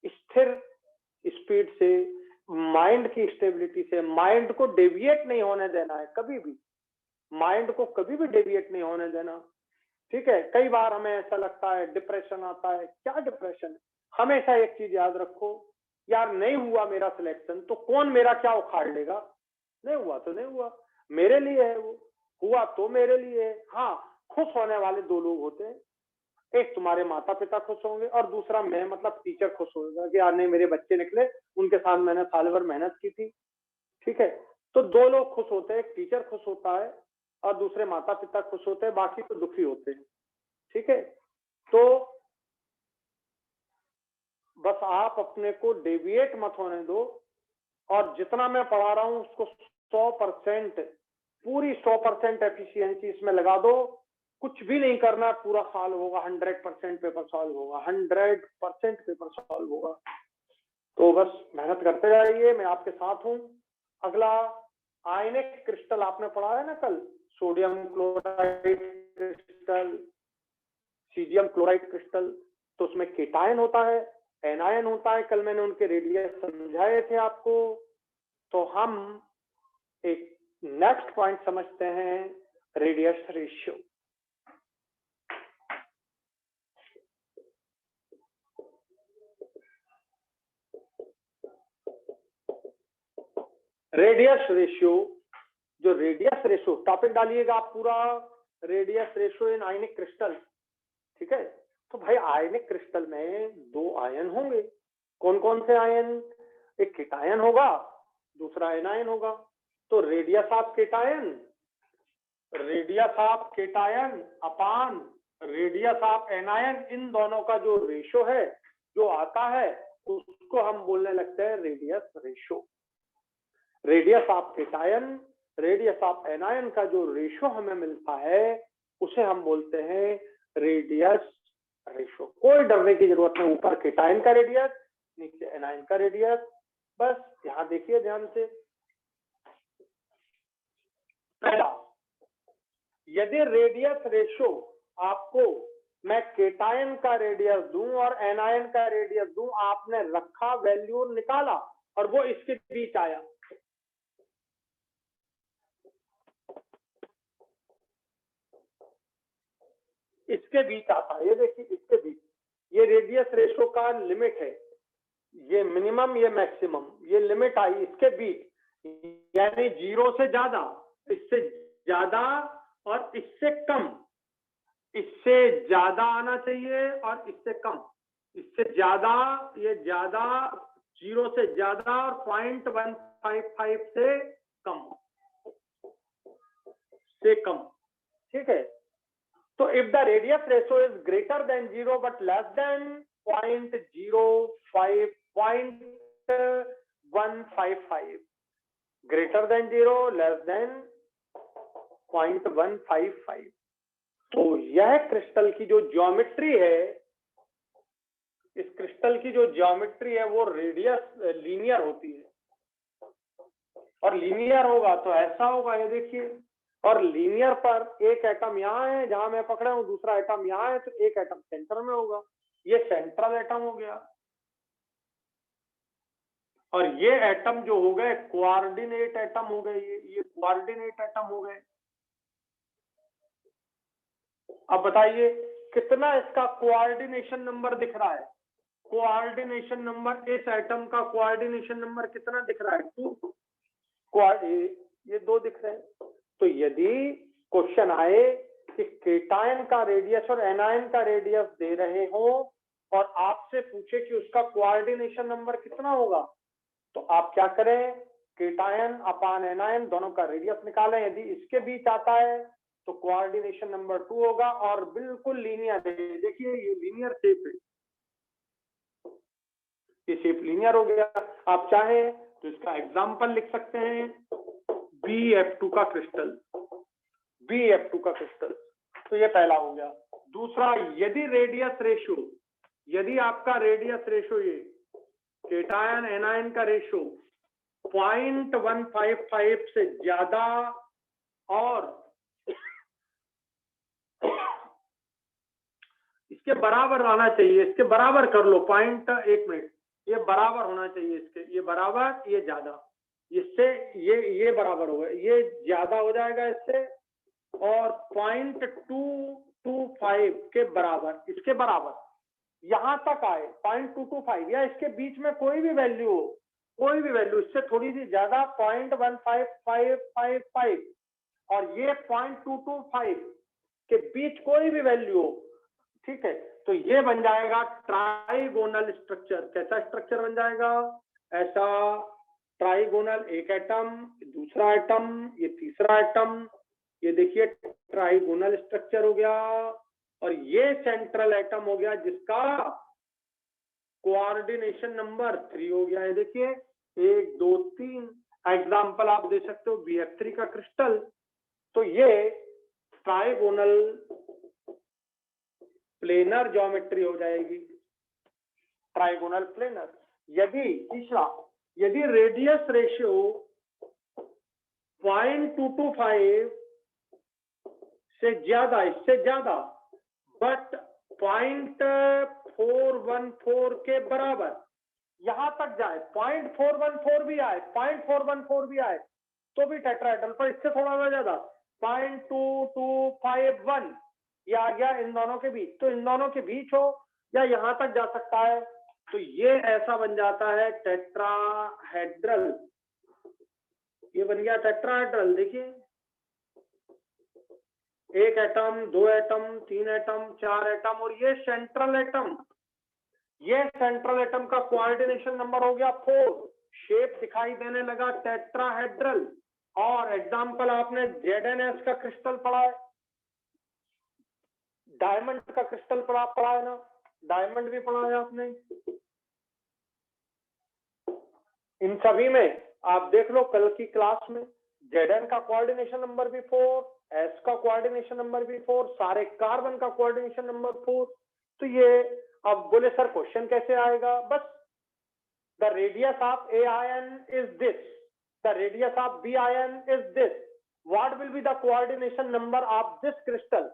[SPEAKER 1] स्थिर स्पीड से, माइंड की स्टेबिलिटी से। माइंड को डेविएट नहीं होने देना है कभी भी, माइंड को कभी भी डेविएट नहीं होने देना। ठीक है, कई बार हमें ऐसा लगता है डिप्रेशन आता है, क्या डिप्रेशन है? हमेशा एक चीज याद रखो, यार नहीं हुआ मेरा सिलेक्शन तो कौन मेरा क्या उखाड़ लेगा? नहीं हुआ तो नहीं हुआ, मेरे लिए है वो, हुआ तो मेरे लिए है। हाँ, खुश होने वाले 2 लोग होते हैं, एक तुम्हारे माता पिता खुश होंगे, और दूसरा मैं, मतलब टीचर खुश होगा कि यार नहीं मेरे बच्चे निकले, उनके साथ मैंने साल भर मेहनत की थी। ठीक है, तो 2 लोग खुश होते हैं, एक टीचर खुश होता है और दूसरे माता पिता खुश होते हैं, बाकी तो दुखी होते हैं। ठीक है, तो बस आप अपने को डेविएट मत होने दो, और जितना मैं पढ़ा रहा हूं उसको 100%, पूरी 100% एफिशिएंसी इसमें लगा दो। कुछ भी नहीं करना, पूरा सॉल्व होगा, 100% पेपर सॉल्व होगा, 100% पेपर सॉल्व होगा। तो बस मेहनत करते जाइए, मैं आपके साथ हूं। अगला आयनिक क्रिस्टल आपने पढ़ा है ना कल, sodium chloride crystal, caesium chloride crystal. तो उसमें केटायन होता है, एनायन होता है, कल मैंने उनके रेडियस समझाए थे आपको। तो हम एक नेक्स्ट पॉइंट समझते हैं, रेडियस रेशियो। रेडियस रेशियो, जो रेडियस रेशियो टॉपिक डालिएगा आप पूरा, radius ratio in ionic crystal. ठीक है, तो भाई आयनिक क्रिस्टल में 2 आयन होंगे। कौन कौन से आयन? एक केटायन होगा दूसरा एनायन होगा। तो radius of cation upon radius of anion, इन दोनों का जो रेशो है जो आता है उसको हम बोलने लगते हैं radius ratio. Radius of cation radius of anion का जो रेशो हमें मिलता है उसे हम बोलते हैं रेडियस रेशो। कोई डरने की जरूरत नहीं, ऊपर केटायन का रेडियस, नीचे एनायन का रेडियस। बस यहां देखिए ध्यान से, पहला, यदि रेडियस रेशो आपको मैं केटायन का रेडियस दूं और एनायन का रेडियस दूं, आपने रखा, वैल्यू निकाला और वो इसके बीच आया, इसके बीच आता है, ये देखिए इसके बीच, ये रेडियस रेशो का लिमिट है, ये मिनिमम ये मैक्सिमम, ये लिमिट आई इसके बीच, यानी 0 से ज्यादा, इससे ज्यादा और इससे कम, इससे ज्यादा आना चाहिए और इससे कम, इससे ज्यादा, ये ज्यादा, 0 से ज्यादा और 0.155 से कम, ठीक है। तो if the radius ratio is greater than 0 but less than 0.155, greater than 0 less than 0.155, तो यह क्रिस्टल की जो ज्योमेट्री है, इस क्रिस्टल की जो ज्योमेट्री है वो रेडियस लीनियर होती है, और लीनियर होगा तो ऐसा होगा, ये देखिए, और लीनियर पर एक एटम यहाँ है जहां मैं पकड़ा हूं, दूसरा एटम यहाँ है, तो एक एटम सेंटर में होगा, ये सेंट्रल एटम हो गया, और ये एटम जो हो गए कोऑर्डिनेट एटम हो गए, ये कोऑर्डिनेट एटम हो गए। अब बताइए कितना इसका कोऑर्डिनेशन नंबर दिख रहा है? कोऑर्डिनेशन नंबर, इस एटम का कोऑर्डिनेशन नंबर कितना दिख रहा है? 2, ये 2 दिख रहे हैं। तो यदि क्वेश्चन आए कि केटायन का रेडियस और एनायन का रेडियस दे रहे हो और आपसे पूछे कि उसका कोऑर्डिनेशन नंबर कितना होगा, तो आप क्या करें, केटायन अपान एनायन दोनों का रेडियस निकालें। यदि इसके बीच आता है तो कोऑर्डिनेशन नंबर 2 होगा, और बिल्कुल लीनियर है, देखिए ये लीनियर शेप है, ये शेप लीनियर हो गया। आप चाहें तो इसका एग्जांपल लिख सकते हैं, BF2 का क्रिस्टल, BF2 का क्रिस्टल, तो ये पहला हो गया। दूसरा, यदि रेडियस रेशो, यदि आपका रेडियस रेशो, ये केटायन एनायन का रेशो 0.155 से ज्यादा और इसके बराबर आना चाहिए, इसके बराबर कर लो, 1 मिनट, ये बराबर होना चाहिए इसके, ये बराबर, ये ज्यादा, इससे ये बराबर होगा, ये ज्यादा हो जाएगा इससे, और 0.225 के बराबर, इसके बराबर यहां तक आए 0.225, या इसके बीच में कोई भी वैल्यू हो, कोई भी वैल्यू, इससे थोड़ी सी ज्यादा 0.15555 और ये 0.225 के बीच कोई भी वैल्यू हो, ठीक है, तो ये बन जाएगा ट्राइगोनल स्ट्रक्चर। कैसा स्ट्रक्चर बन जाएगा? ऐसा ट्राइगोनल, एक एटम, दूसरा एटम, ये तीसरा एटम, ये देखिए ट्राइगोनल स्ट्रक्चर हो गया, और ये सेंट्रल एटम हो गया जिसका कोऑर्डिनेशन नंबर 3 हो गया। ये देखिए 1 2 3 एग्जांपल आप दे सकते हो BF3 का क्रिस्टल। तो ये ट्राइगोनल प्लेनर ज्योमेट्री हो जाएगी, ट्राइगोनल प्लेनर। यदि तीसरा, यदि रेडियस रेशियो 0.225 से ज्यादा, इससे ज्यादा, बट 0.414 के बराबर, यहां तक जाए, 0.414 भी आए, 0.414 भी आए तो भी टेट्राहेड्रल, पर इससे थोड़ा ज्यादा 0.2251 ये आ गया इन दोनों के बीच, तो इन दोनों के बीच हो या यहां तक जा सकता है, तो ये ऐसा बन जाता है टेट्राहेड्रल। ये बन गया टेट्राहेड्रल। देखिए 1 एटम, 2 एटम, 3 एटम, 4 एटम, और ये सेंट्रल एटम, ये सेंट्रल एटम का कोऑर्डिनेशन नंबर हो गया 4, शेप दिखाई देने लगा टेट्राहेड्रल, और एग्जाम्पल आपने ZnS का क्रिस्टल पढ़ा है, डायमंड का क्रिस्टल पढ़ा है ना, डायमंड भी पढ़ा है आपने। इन सभी में आप देख लो कल की क्लास में Zn का कोऑर्डिनेशन नंबर भी 4, S का कोऑर्डिनेशन नंबर भी 4, सारे कार्बन का कोऑर्डिनेशन नंबर 4। तो ये अब बोले सर क्वेश्चन कैसे आएगा, बस the radius of A ion is this, the radius of B ion is this, what will be the coordination number of this crystal।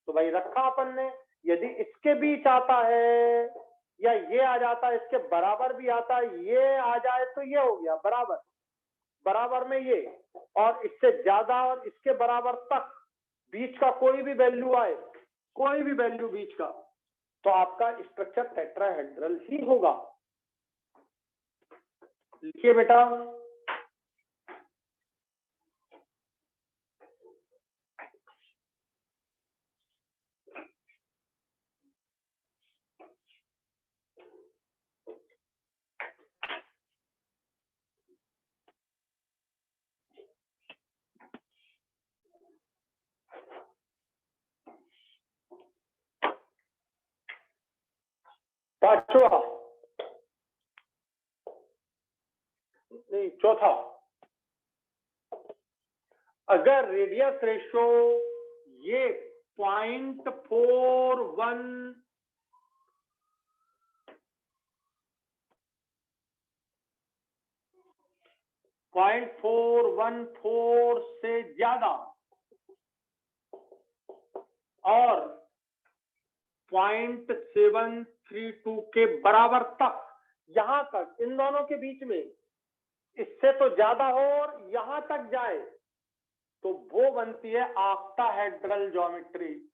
[SPEAKER 1] तो भाई रखा अपन ने, यदि इसके बीच आता है या ये आ जाता है, इसके बराबर भी आता है, ये आ जाए तो ये हो गया बराबर, बराबर में ये, और इससे ज्यादा और इसके बराबर तक बीच का कोई भी वैल्यू आए, कोई भी वैल्यू बीच का, तो आपका स्ट्रक्चर टेट्राहेड्रल ही होगा। लिखिए बेटा, पांचवा नहीं चौथा, अगर रेडियस रेशो ये 0.41 0.414 से ज्यादा और 0.732 के बराबर तक, यहां तक, इन दोनों के बीच में, इससे तो ज्यादा हो और यहां तक जाए, तो वो बनती है ऑक्टाहेड्रल ज्योमेट्री,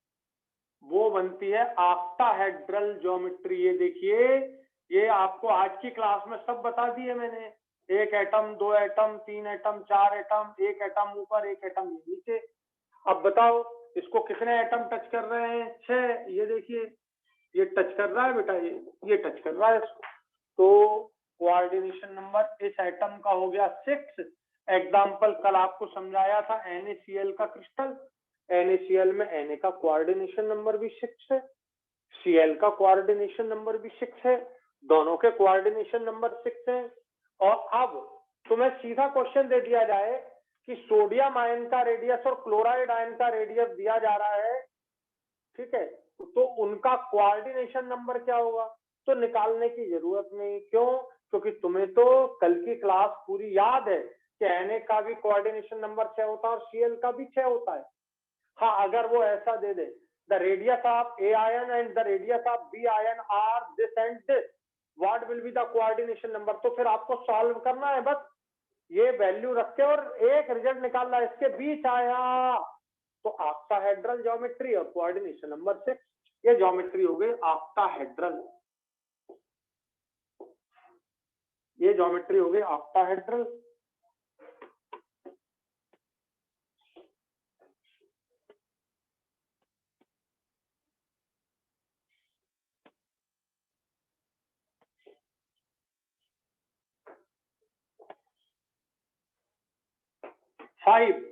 [SPEAKER 1] वो बनती है ऑक्टाहेड्रल ज्योमेट्री। ये देखिए, ये आपको आज की क्लास में सब बता दिए मैंने, 1 atom, 2 atom, 3 atom, 4 atom, 1 atom ऊपर, 1 एटम नीचे। अब बताओ इसको कितने एटम टच कर रहे हैं, 6। ये देखिए ये टच कर रहा है बेटा, ये टच कर रहा है इसको, तो कोऑर्डिनेशन नंबर इस एटम का हो गया 6। एग्जाम्पल कल आपको समझाया था NaCl का क्रिस्टल, NaCl में Na का कोऑर्डिनेशन नंबर भी 6 है, Cl का कोऑर्डिनेशन नंबर भी 6 है, दोनों के कोऑर्डिनेशन नंबर 6 है। और अब तुम्हें सीधा क्वेश्चन दे दिया जाए कि सोडियम आयन का रेडियस और क्लोराइड आयन का रेडियस दिया जा रहा है, ठीक है, तो उनका कोऑर्डिनेशन नंबर क्या होगा, तो निकालने की जरूरत नहीं। क्यों? क्योंकि तुम्हें तो कल की क्लास पूरी याद है कि Na का भी कोऑर्डिनेशन नंबर 6 होता है और Cl का भी 6 होता है। हाँ, अगर वो ऐसा दे दे, the radius of A ion and the radius of B ion are this and this, what will be the coordination number, तो फिर आपको सॉल्व करना है, बस ये वैल्यू रख के और एक रिजल्ट निकालना है, इसके बीच आया तो ऑक्टाहेड्रल ज्योमेट्री और कोऑर्डिनेशन नंबर 6, ये ज्योमेट्री हो गई ऑक्टाहेड्रल, ये ज्योमेट्री हो गई ऑक्टाहेड्रल। फाइव,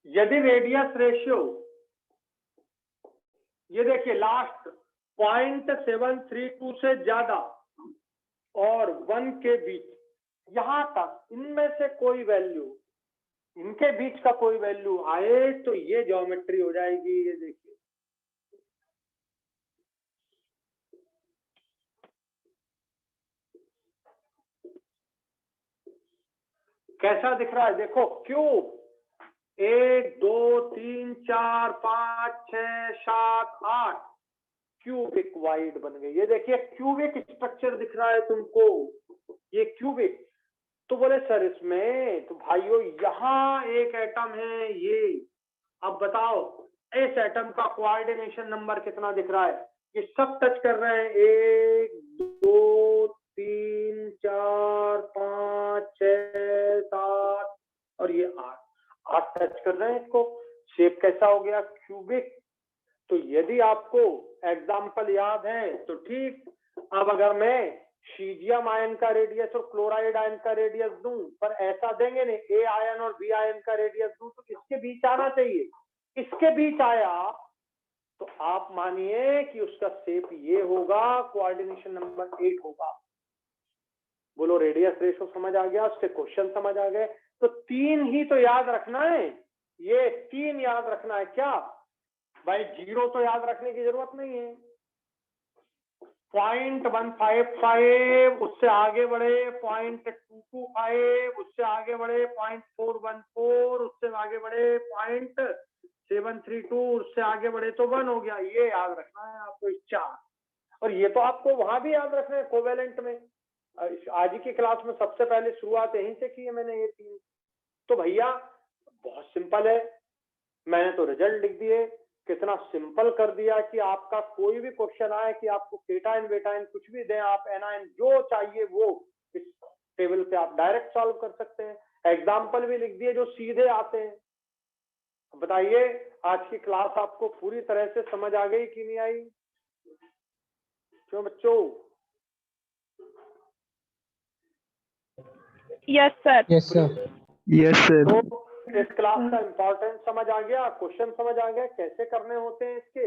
[SPEAKER 1] यदि रेडियस रेशियो, ये देखिए लास्ट 0.732 से ज्यादा और 1 के बीच, यहां तक इनमें से कोई वैल्यू, इनके बीच का कोई वैल्यू आए तो ये ज्योमेट्री हो जाएगी। ये देखिए कैसा दिख रहा है, देखो क्यूब 1 2 3 4 5 6 7 8 क्यूबिक वाइड बन गई। ये देखिए क्यूबिक स्ट्रक्चर दिख रहा है तुमको, ये क्यूबिक। तो बोले सर इसमें तो भाइयों यहाँ एक एटम है ये, अब बताओ इस एटम का कोऑर्डिनेशन नंबर कितना दिख रहा है, ये सब टच कर रहे हैं, 1 2 3 4 5 6 7 और ये 8 टच कर रहे हैं इसको। शेप कैसा हो गया, क्यूबिक। तो यदि आपको एग्जाम्पल याद है तो ठीक, अब अगर मैं सीजियम आयन का रेडियस और क्लोराइड आयन का रेडियस दूं, पर ऐसा देंगे नहीं, ए आयन और बी आयन का रेडियस दूं तो इसके बीच आना चाहिए, इसके बीच आया तो आप मानिए कि उसका शेप ये होगा, कोऑर्डिनेशन नंबर 8 होगा। बोलो रेडियस रेशो समझ आ गया, उसके क्वेश्चन समझ आ गए। तो 3 ही तो याद रखना है, ये 3 याद रखना है। क्या भाई 0 तो याद रखने की जरूरत नहीं है। 0.155, उससे आगे बढ़े 0.225, उससे आगे बढ़े 0.414, उससे आगे बढ़े 0.732, उससे आगे बढ़े तो 1 हो गया। ये याद रखना है आपको 4। और ये तो आपको वहां भी याद रखना है कोवेलेंट में। आज ही की क्लास में सबसे पहले शुरुआत यहीं से की है मैंने, ये 3। तो भैया बहुत सिंपल है, मैंने तो रिजल्ट लिख दिए। कितना सिंपल कर दिया कि आपका कोई भी क्वेश्चन आए कि आपको केटाइन बेटाइन कुछ भी दें, आप एनाइन जो चाहिए वो इस टेबल से आप डायरेक्ट सॉल्व कर सकते हैं। एग्जाम्पल भी लिख दिए जो सीधे आते हैं। बताइए आज की क्लास आपको पूरी तरह से समझ आ गई कि नहीं आई? क्यों बच्चों?
[SPEAKER 2] Yes sir.
[SPEAKER 3] Yes sir. Yes sir.
[SPEAKER 1] तो इस क्लास का इंपॉर्टेंस समझ आ गया, क्वेश्चन समझ आ गया, कैसे करने होते हैं इसके।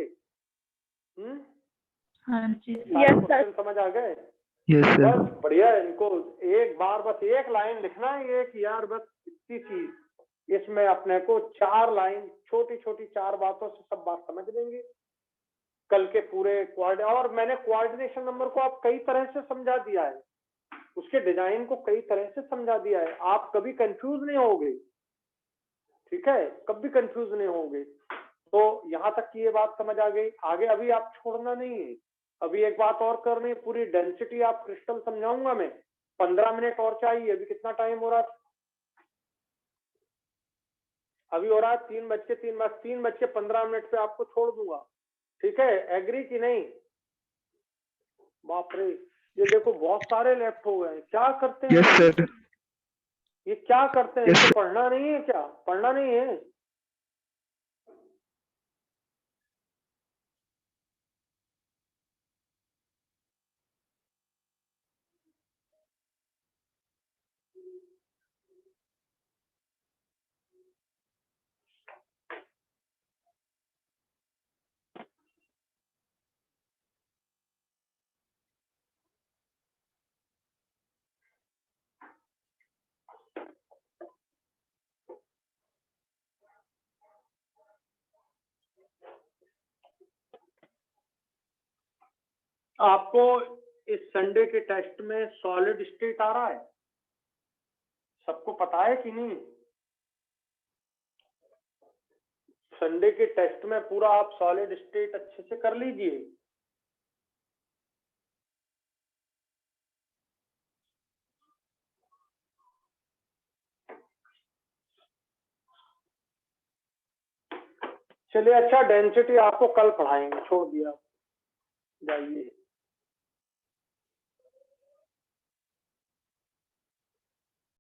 [SPEAKER 2] हाँ जी।
[SPEAKER 1] यस सर, समझ आ गए।
[SPEAKER 3] Yes sir.
[SPEAKER 1] बस बढ़िया है। इनको एक बार बस एक लाइन लिखना है, एक यार बस इतनी चीज। इसमें अपने को 4 लाइन छोटी छोटी 4 बातों से सब बात समझ लेंगे। कल के पूरे और मैंने कोऑर्डिनेशन नंबर को आप कई तरह से समझा दिया है, उसके डिजाइन को कई तरह से समझा दिया है। आप कभी कंफ्यूज नहीं होगे, ठीक है, कभी कंफ्यूज नहीं होगे। तो यहाँ तक की ये बात समझ आ गई। आगे अभी आप छोड़ना नहीं है, अभी एक बात और करनी है। पूरी डेंसिटी आप क्रिस्टल समझाऊंगा मैं। 15 मिनट और चाहिए। अभी कितना टाइम हो रहा है? अभी हो रहा है 3 बज के 15 मिनट पे आपको छोड़ दूंगा, ठीक है? एग्री कि नहीं? बाप रे, ये देखो बहुत सारे लेफ्ट हो गए। क्या करते हैं?
[SPEAKER 3] Yes sir.
[SPEAKER 1] ये क्या करते हैं? इसको पढ़ना नहीं है क्या? पढ़ना नहीं है? आपको इस संडे के टेस्ट में सॉलिड स्टेट आ रहा है? सबको पता है कि नहीं? संडे के टेस्ट में पूरा आप सॉलिड स्टेट अच्छे से कर लीजिए। चलिए अच्छा, डेंसिटी आपको कल पढ़ाएंगे, छोड़ दिया, जाइए।